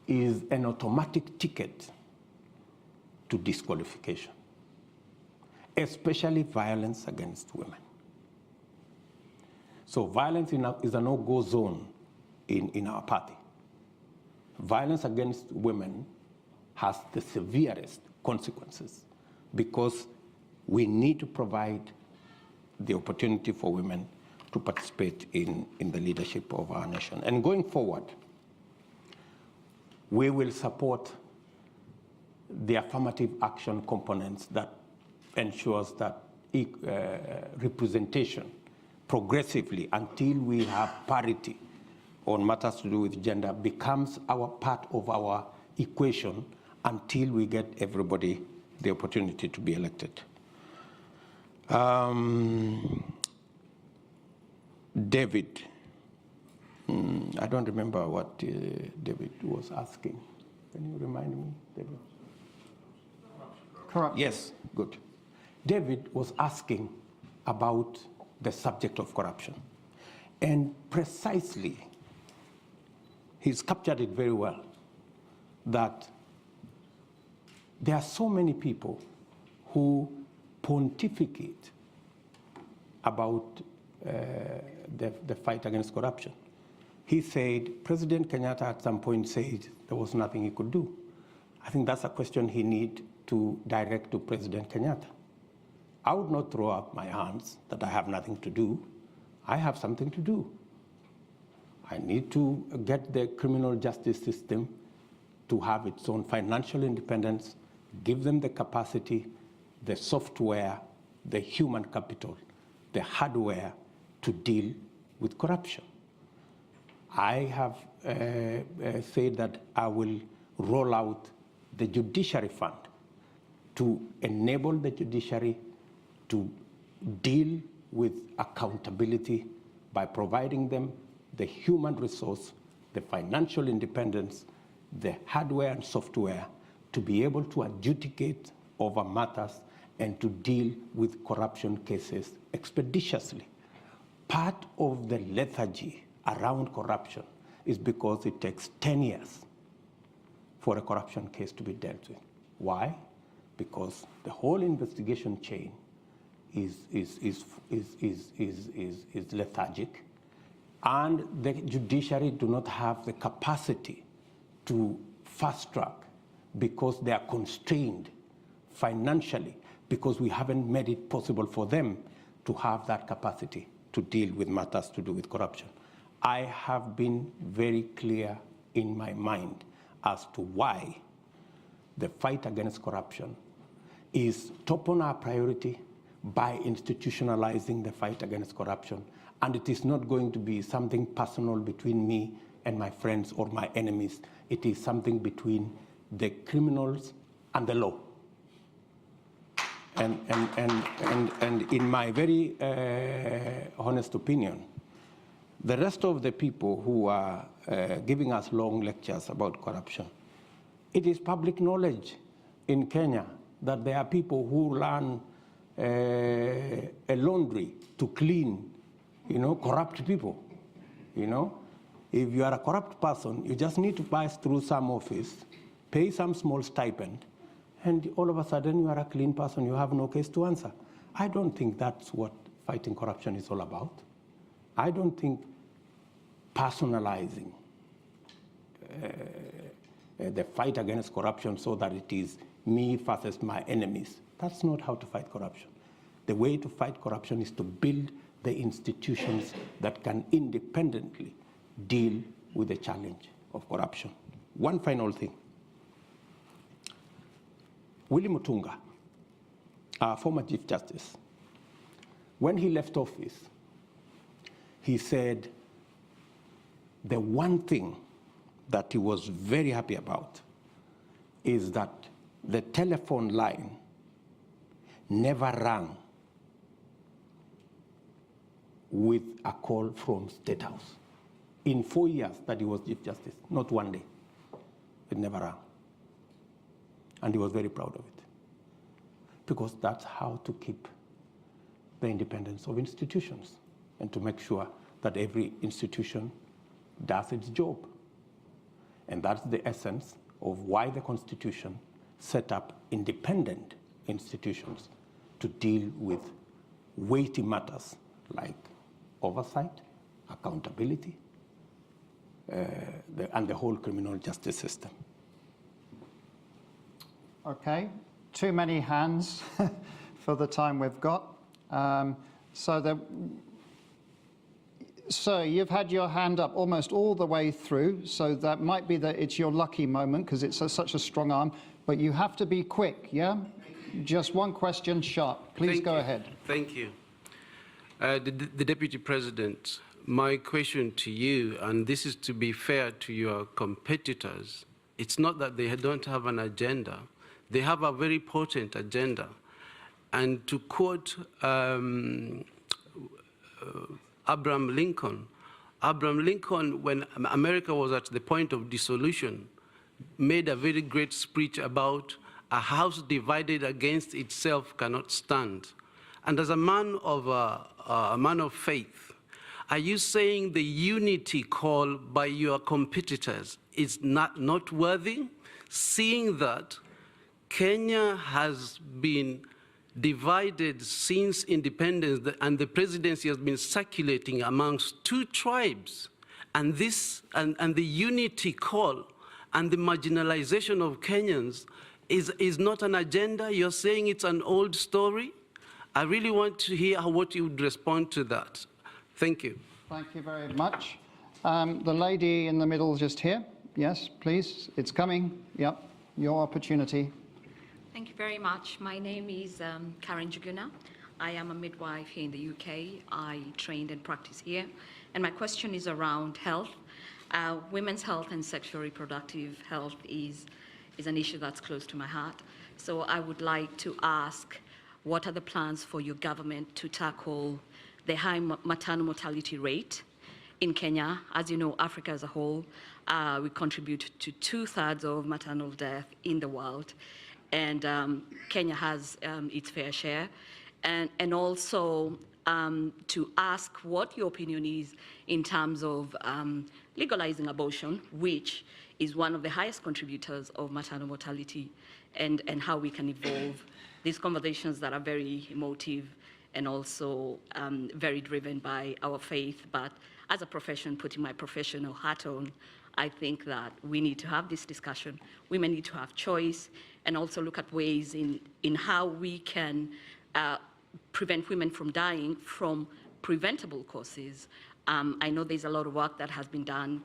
is an automatic ticket to disqualification, especially violence against women. So violence is a no-go zone in our party. Violence against women has the severest consequences because we need to provide the opportunity for women to participate in the leadership of our nation. And going forward, we will support the affirmative action components that ensures that representation progressively until we have parity on matters to do with gender becomes part of our equation until we get everybody the opportunity to be elected. David, I don't remember what David was asking. Can you remind me, David? Corruption. Yes, good. David was asking about the subject of corruption. And precisely, he's captured it very well, that there are so many people who pontificate about the fight against corruption. He said, President Kenyatta at some point said there was nothing he could do. I think that's a question he needs to direct to President Kenyatta. I would not throw up my hands that I have nothing to do. I have something to do. I need to get the criminal justice system to have its own financial independence, give them the capacity, the software, the human capital, the hardware to deal with corruption. I have said that I will roll out the judiciary fund to enable the judiciary to deal with accountability by providing them the human resource, the financial independence, the hardware and software to be able to adjudicate over matters and to deal with corruption cases expeditiously. Part of the lethargy around corruption is because it takes 10 years for a corruption case to be dealt with. Why? because the whole investigation chain is lethargic, and the judiciary do not have the capacity to fast track because they are constrained financially, because we haven't made it possible for them to have that capacity to deal with matters to do with corruption. I have been very clear in my mind as to why the fight against corruption is top on our priority by institutionalizing the fight against corruption. And it is not going to be something personal between me and my friends or my enemies. It is something between the criminals and the law. And in my very honest opinion, the rest of the people who are giving us long lectures about corruption, it is public knowledge in Kenya that there are people who run a laundry to clean, corrupt people. If you are a corrupt person, you just need to pass through some office, pay some small stipend, and all of a sudden you are a clean person, you have no case to answer. I don't think that's what fighting corruption is all about. I don't think personalizing the fight against corruption so that it is me versus my enemies, that's not how to fight corruption. The way to fight corruption is to build the institutions that can independently deal with the challenge of corruption. One final thing. Willie Mutunga, our former Chief Justice, when he left office, he said the one thing that he was very happy about is that the telephone line never rang with a call from State House. In 4 years that he was Chief Justice, not one day, it never rang. And he was very proud of it, because that's how to keep the independence of institutions and to make sure that every institution does its job. And that's the essence of why the Constitution set up independent institutions to deal with weighty matters like oversight, accountability, and the whole criminal justice system. Okay, too many hands for the time we've got. So you've had your hand up almost all the way through, so that might be that it's your lucky moment because it's such a strong arm, but you have to be quick, yeah? Just one question sharp. Please go ahead. Thank you. The Deputy President, my question to you, and this is to be fair to your competitors, it's not that they don't have an agenda. They have a very potent agenda. And to quote Abraham Lincoln, when America was at the point of dissolution, made a very great speech about a house divided against itself cannot stand. And as a man of faith, are you saying the unity call by your competitors is not worthy, seeing that Kenya has been divided since independence, and the presidency has been circulating amongst two tribes, and the unity call and the marginalization of Kenyans is not an agenda? You're saying it's an old story? I really want to hear what you would respond to that. Thank you. Thank you very much. The lady in the middle just here. Yes, please. It's coming. Yep, your opportunity. Thank you very much. My name is Karen Juguna. I am a midwife here in the UK. I trained and practice here. And my question is around health. Women's health and sexual reproductive health is an issue that's close to my heart. So I would like to ask, what are the plans for your government to tackle the high maternal mortality rate in Kenya? As you know, Africa as a whole, we contribute to 2/3 of maternal death in the world. And Kenya has its fair share. And also to ask what your opinion is in terms of legalizing abortion, which is one of the highest contributors of maternal mortality, and how we can evolve these conversations that are very emotive and also very driven by our faith. But as a profession, putting my professional hat on, I think that we need to have this discussion. Women need to have choice and also look at ways in how we can prevent women from dying from preventable causes. I know there's a lot of work that has been done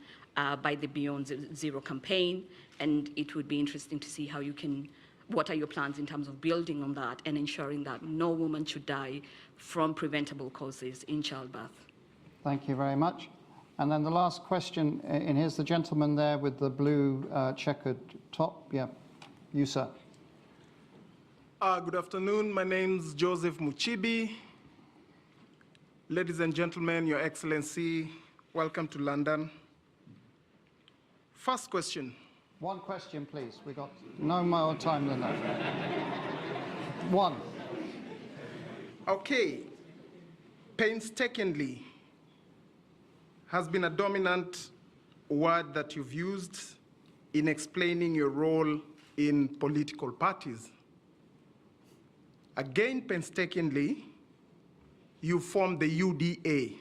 by the Beyond Zero campaign, and it would be interesting to see how you can, what are your plans in terms of building on that and ensuring that no woman should die from preventable causes in childbirth. Thank you very much. And then the last question, and here's the gentleman there with the blue checkered top. Yeah, you, sir. Good afternoon. My name's Joseph Muchibi. Ladies and gentlemen, Your Excellency, welcome to London. First question. One question, please. We've got no more time than that. One. Okay. Painstakingly has been a dominant word that you've used in explaining your role in political parties. Again, painstakingly, you formed the UDA.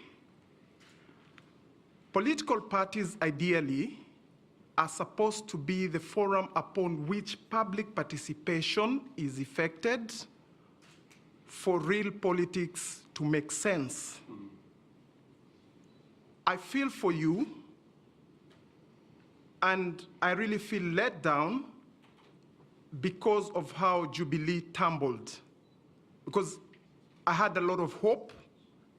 Political parties, ideally, are supposed to be the forum upon which public participation is effected for real politics to make sense. I feel for you, and I really feel let down because of how Jubilee tumbled. Because I had a lot of hope,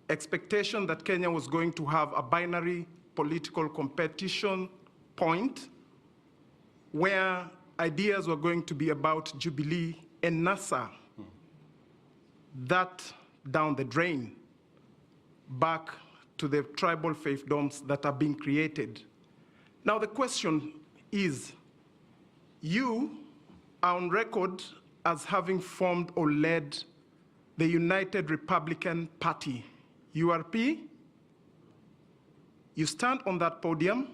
expectation that Kenya was going to have a binary political competition point where ideas were going to be about Jubilee and NASA. That down the drain, back to the tribal fiefdoms that are being created. Now the question is, you are on record as having formed or led the United Republican Party, URP. You stand on that podium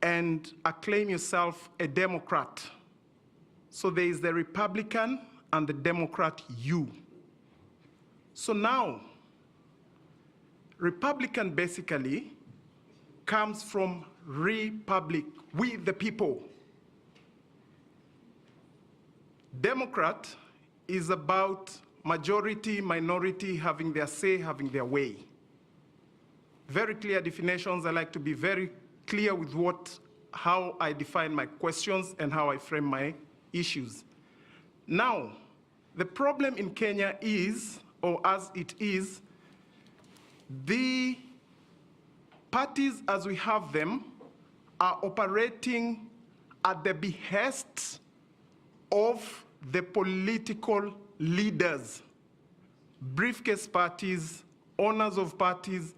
and acclaim yourself a Democrat. So there is the Republican and the Democrat you. So now, Republican basically comes from republic, we the people. Democrat is about majority, minority having their say, having their way. Very clear definitions. I like to be very clear with how I define my questions and how I frame my issues. Now, the problem in Kenya is, or as it is, the parties as we have them are operating at the behest of the political leaders, briefcase parties, owners of parties.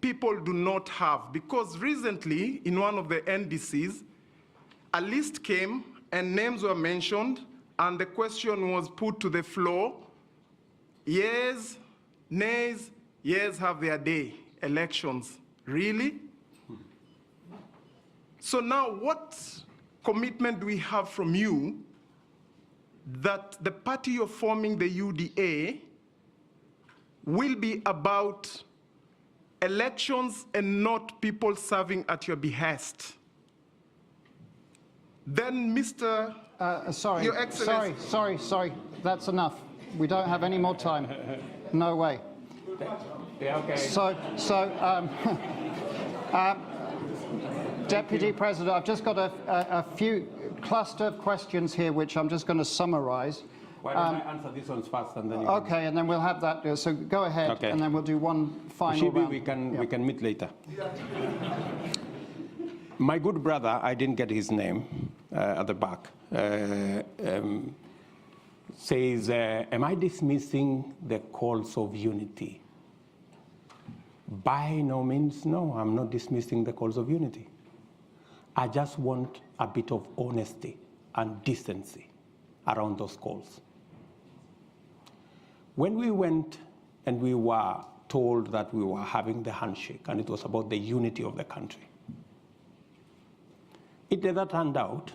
People do not have, because recently in one of the NDCs, a list came and names were mentioned and the question was put to the floor, yes, nays, yes, have their day, elections. Really? So now what commitment do we have from you that the party you're forming, the UDA, will be about elections and not people serving at your behest? Then, Mr. Sorry, Your Excellency. sorry. That's enough. We don't have any more time. No way. Yeah, okay. Deputy President, I've just got a few cluster of questions here, which I'm just going to summarize. Why don't I answer these ones first, and then you Okay, and then we'll have that. So go ahead, Okay. and then we'll do one final round. we can meet later. My good brother, I didn't get his name at the back, says, am I dismissing the calls of unity? By no means, no, I'm not dismissing the calls of unity. I just want a bit of honesty and decency around those calls. When we went and we were told that we were having the handshake, and it was about the unity of the country. It later turned out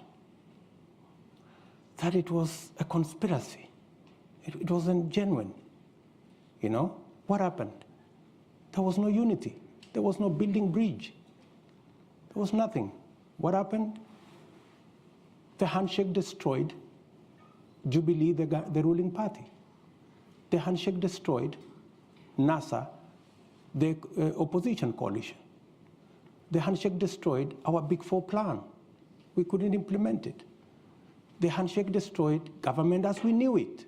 that it was a conspiracy. It wasn't genuine. You know, what happened? There was no unity. There was no building bridge. There was nothing. What happened? The handshake destroyed Jubilee, the ruling party. The handshake destroyed NASA, the opposition coalition. The handshake destroyed our Big Four plan. We couldn't implement it. The handshake destroyed government as we knew it.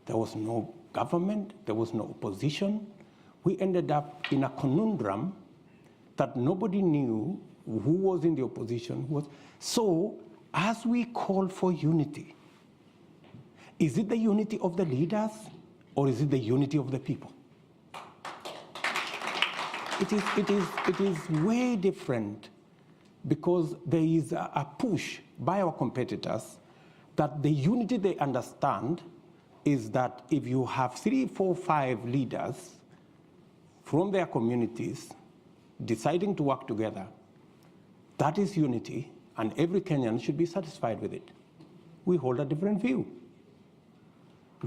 There was no government, there was no opposition. We ended up in a conundrum that nobody knew who was in the opposition. So, as we call for unity, is it the unity of the leaders or is it the unity of the people? It is way different, because there is a push by our competitors that the unity they understand is that if you have 3, 4, 5 leaders from their communities deciding to work together, that is unity, and every Kenyan should be satisfied with it. We hold a different view.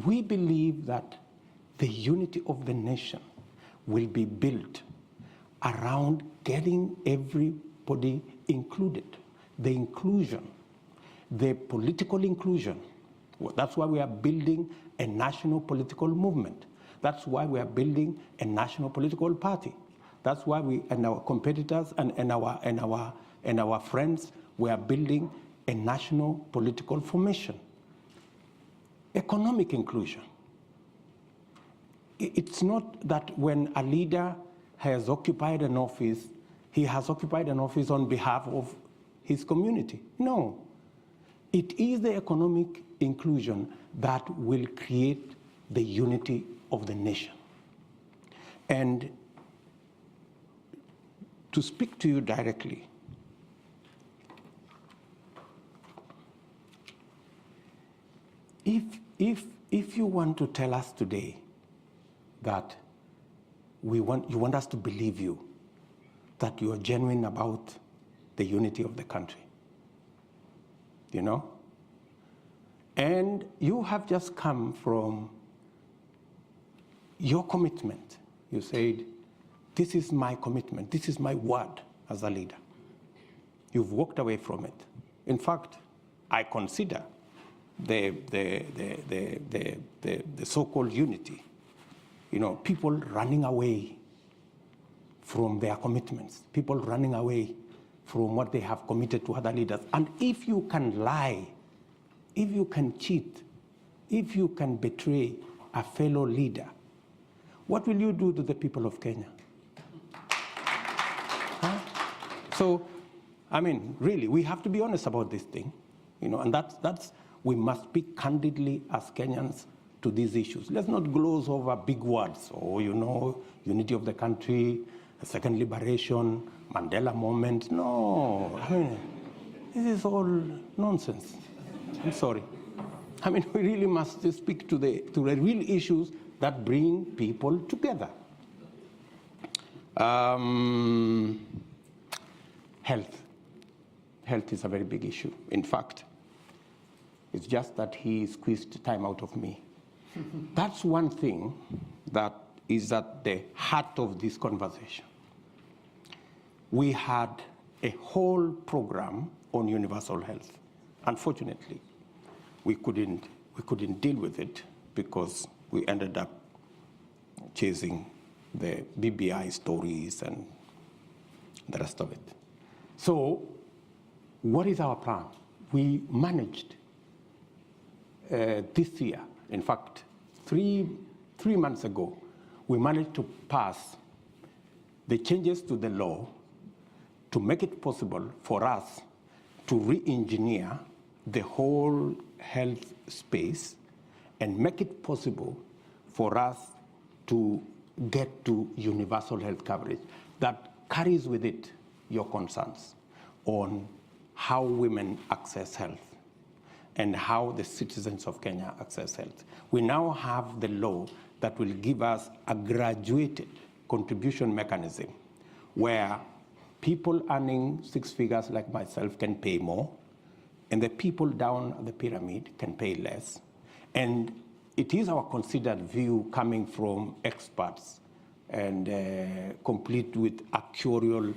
We believe that the unity of the nation will be built around getting everybody included, the inclusion, the political inclusion. That's why we are building a national political movement. That's why we are building a national political party. That's why we and our competitors and our friends, we are building a national political formation. Economic inclusion. It's not that when a leader has occupied an office, he has occupied an office on behalf of his community. No. It is the economic inclusion that will create the unity of the nation. And to speak to you directly, if you want to tell us today that you want us to believe you, that you are genuine about the unity of the country, you know? And you have just come from your commitment. You said, this is my commitment, this is my word as a leader. You've walked away from it. In fact, I consider the so-called unity, you know, people running away from their commitments, people running away from what they have committed to other leaders. And if you can lie, if you can cheat, if you can betray a fellow leader, what will you do to the people of Kenya? Huh? So, I mean, really, we have to be honest about this thing, you know, and that's we must speak candidly as Kenyans to these issues. Let's not gloss over big words, or, you know, unity of the country, a second liberation, Mandela moment. No, I mean, this is all nonsense. I'm sorry. I mean, we really must speak to the real issues that bring people together. Health. Health is a very big issue. In fact, it's just that he squeezed time out of me. That's one thing that is at the heart of this conversation. We had a whole program on universal health. Unfortunately, we couldn't deal with it because we ended up chasing the BBI stories and the rest of it. So, what is our plan? We managed this year, in fact, three months ago, we managed to pass the changes to the law to make it possible for us to re-engineer the whole health space and make it possible for us to get to universal health coverage that carries with it your concerns on how women access health and how the citizens of Kenya access health. We now have the law that will give us a graduated contribution mechanism where people earning 6 figures like myself can pay more, and the people down the pyramid can pay less. And it is our considered view coming from experts and complete with actuarial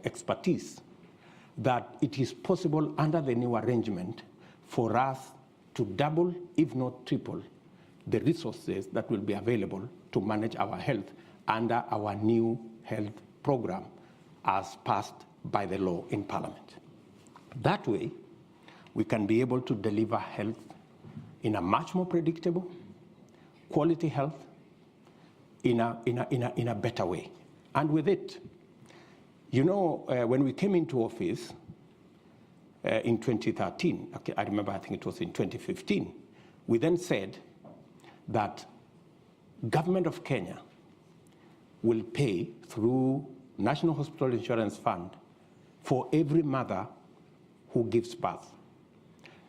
expertise that it is possible under the new arrangement for us to double, if not triple, the resources that will be available to manage our health under our new health program as passed by the law in Parliament. That way, we can be able to deliver health in a much more predictable, quality health in a better way. And with it, you know, when we came into office in 2013, okay, I remember I think it was in 2015, we then said that government of Kenya will pay through National Hospital Insurance Fund for every mother who gives birth.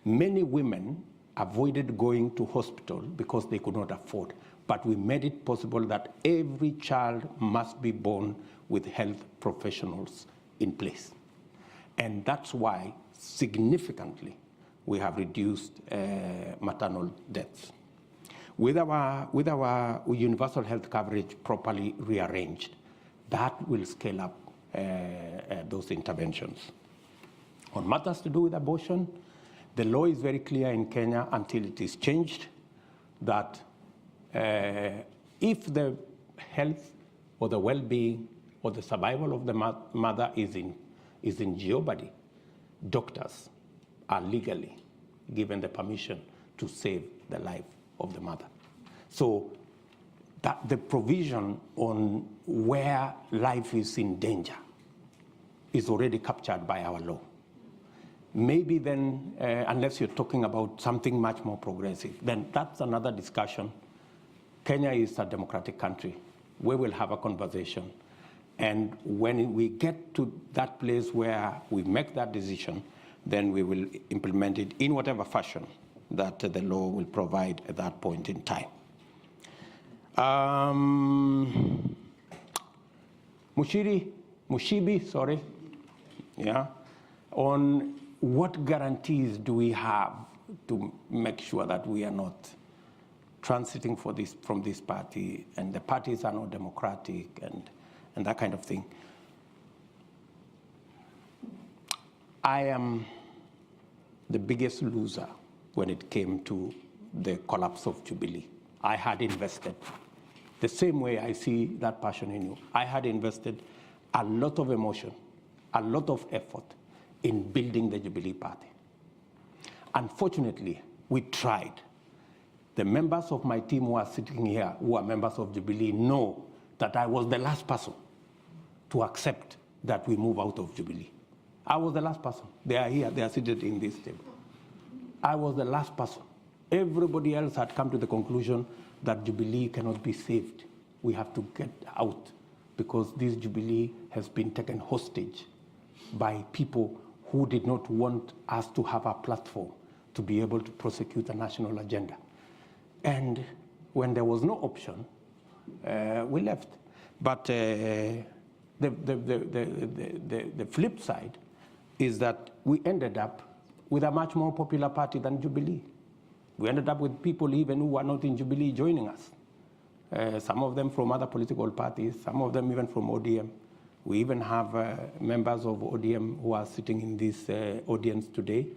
Many women avoided going to hospital because they could not afford, but we made it possible that every child must be born with health professionals in place. And that's why significantly we have reduced maternal deaths. With our universal health coverage properly rearranged, that will scale up those interventions. On matters to do with abortion, the law is very clear in Kenya until it is changed that if the health or the well-being or the survival of the mother is in jeopardy, doctors are legally given the permission to save the life of the mother. So that the provision on where life is in danger is already captured by our law. Maybe then, unless you're talking about something much more progressive, then that's another discussion. Kenya is a democratic country. We will have a conversation. And when we get to that place where we make that decision, then we will implement it in whatever fashion that the law will provide at that point in time. Mushibi, sorry. Yeah. On what guarantees do we have to make sure that we are not transiting from this party and the parties are not democratic and that kind of thing? I am the biggest loser when it came to the collapse of Jubilee. I had invested, the same way I see that passion in you, I had invested a lot of emotion, a lot of effort in building the Jubilee Party. Unfortunately, we tried. The members of my team who are sitting here, who are members of Jubilee, know that I was the last person to accept that we move out of Jubilee. I was the last person. They are here, they are seated in this table. I was the last person. Everybody else had come to the conclusion that Jubilee cannot be saved. We have to get out because this Jubilee has been taken hostage by people who did not want us to have a platform to be able to prosecute a national agenda. And when there was no option, we left. But the flip side is that we ended up with a much more popular party than Jubilee. We ended up with people even who were not in Jubilee joining us. Some of them from other political parties, some of them even from ODM. We even have members of ODM who are sitting in this audience today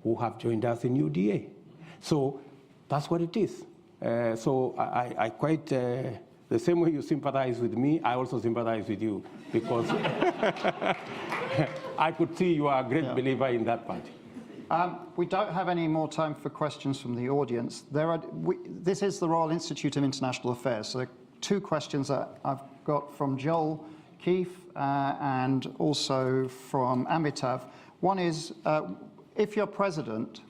who have joined us in UDA. So that's what it is. So I quite, the same way you sympathize with me, I also sympathize with you because I could see you are a great believer in that party. We don't have any more time for questions from the audience. This is the Royal Institute of International Affairs, so there are two questions that I've got from Joel Keefe and also from Amitav. One is, if you're president,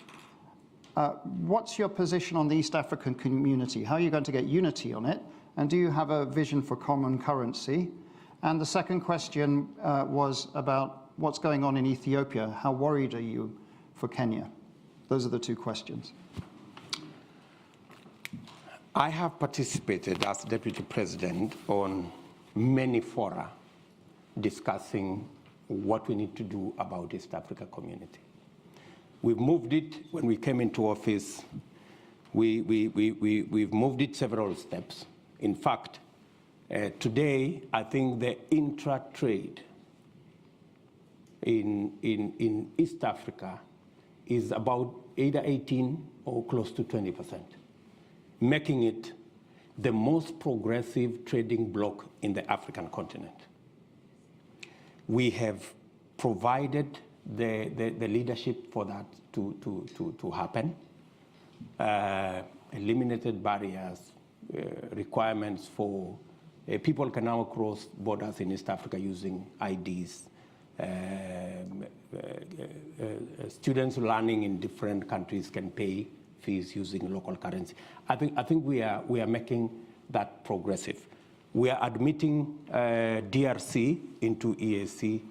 what's your position on the East African community? How are you going to get unity on it? And do you have a vision for common currency? And the second question was about what's going on in Ethiopia. How worried are you for Kenya? Those are the two questions. I have participated as Deputy President on many fora discussing what we need to do about East Africa community. We've moved it when we came into office. We've moved it several steps. In fact, today, I think the intra-trade in East Africa is about either 18 or close to 20%, making it the most progressive trading bloc in the African continent. We have provided the leadership for that to happen, eliminated barriers, requirements for people can now cross borders in East Africa using IDs. Students learning in different countries can pay fees using local currency. I think we are making that progressive. We are admitting DRC into EAC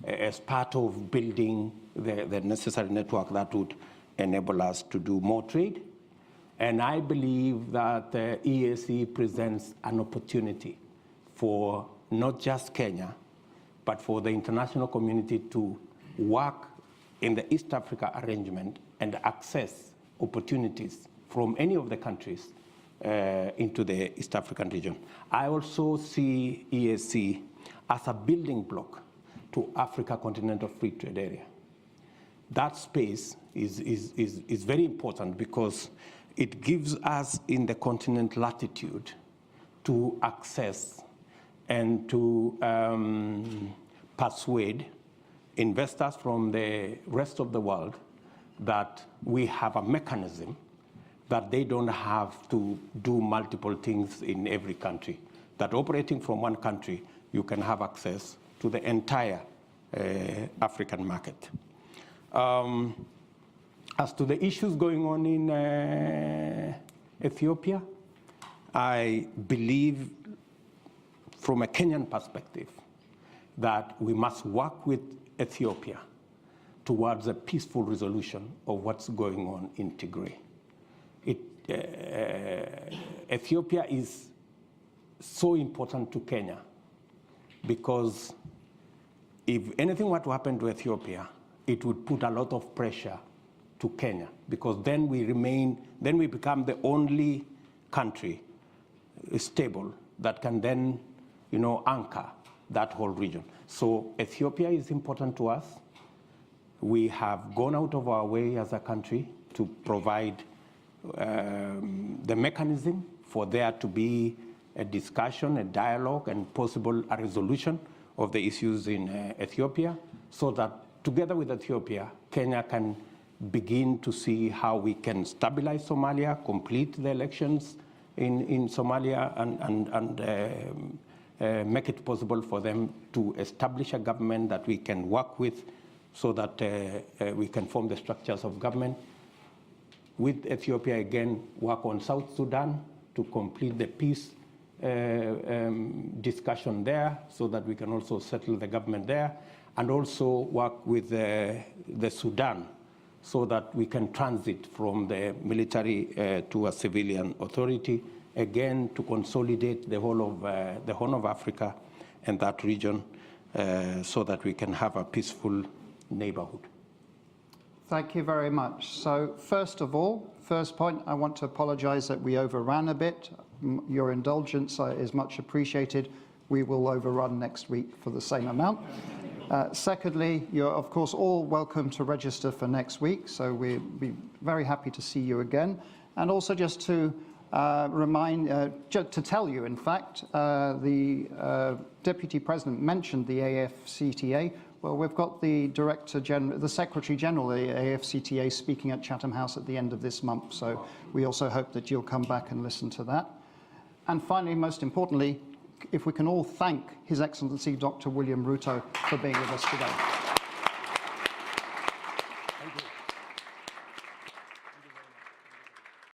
as part of building the necessary network that would enable us to do more trade. And I believe that EAC presents an opportunity for not just Kenya, but for the international community to work in the East Africa arrangement and access opportunities from any of the countries into the East African region. I also see EAC as a building block to Africa Continental Free Trade Area. That space is very important because it gives us in the continent latitude to access and to persuade investors from the rest of the world that we have a mechanism that they don't have to do multiple things in every country, that operating from one country, you can have access to the entire African market. As to the issues going on in Ethiopia, I believe from a Kenyan perspective that we must work with Ethiopia towards a peaceful resolution of what's going on in Tigray. Ethiopia is so important to Kenya because if anything were to happen to Ethiopia, it would put a lot of pressure to Kenya because then we become the only country stable that can then, anchor that whole region. So Ethiopia is important to us. We have gone out of our way as a country to provide the mechanism for there to be a discussion, a dialogue, and possible a resolution of the issues in Ethiopia, so that together with Ethiopia, Kenya can begin to see how we can stabilize Somalia, complete the elections in Somalia, and make it possible for them to establish a government that we can work with so that we can form the structures of government. With Ethiopia, again, work on South Sudan to complete the peace discussion there so that we can also settle the government there, and also work with the Sudan so that we can transit from the military to a civilian authority, again, to consolidate the whole of Africa and that region so that we can have a peaceful neighborhood. Thank you very much. So first of all, first point, I want to apologize that we overran a bit. Your indulgence is much appreciated. We will overrun next week for the same amount. Secondly, you're of course all welcome to register for next week, so we'll be very happy to see you again. And also just to to tell you, in fact, the Deputy President mentioned the AFCTA. Well, we've got the Secretary General of the AFCTA speaking at Chatham House at the end of this month, so we also hope that you'll come back and listen to that. And finally, most importantly, if we can all thank His Excellency Dr. William Ruto for being with us today.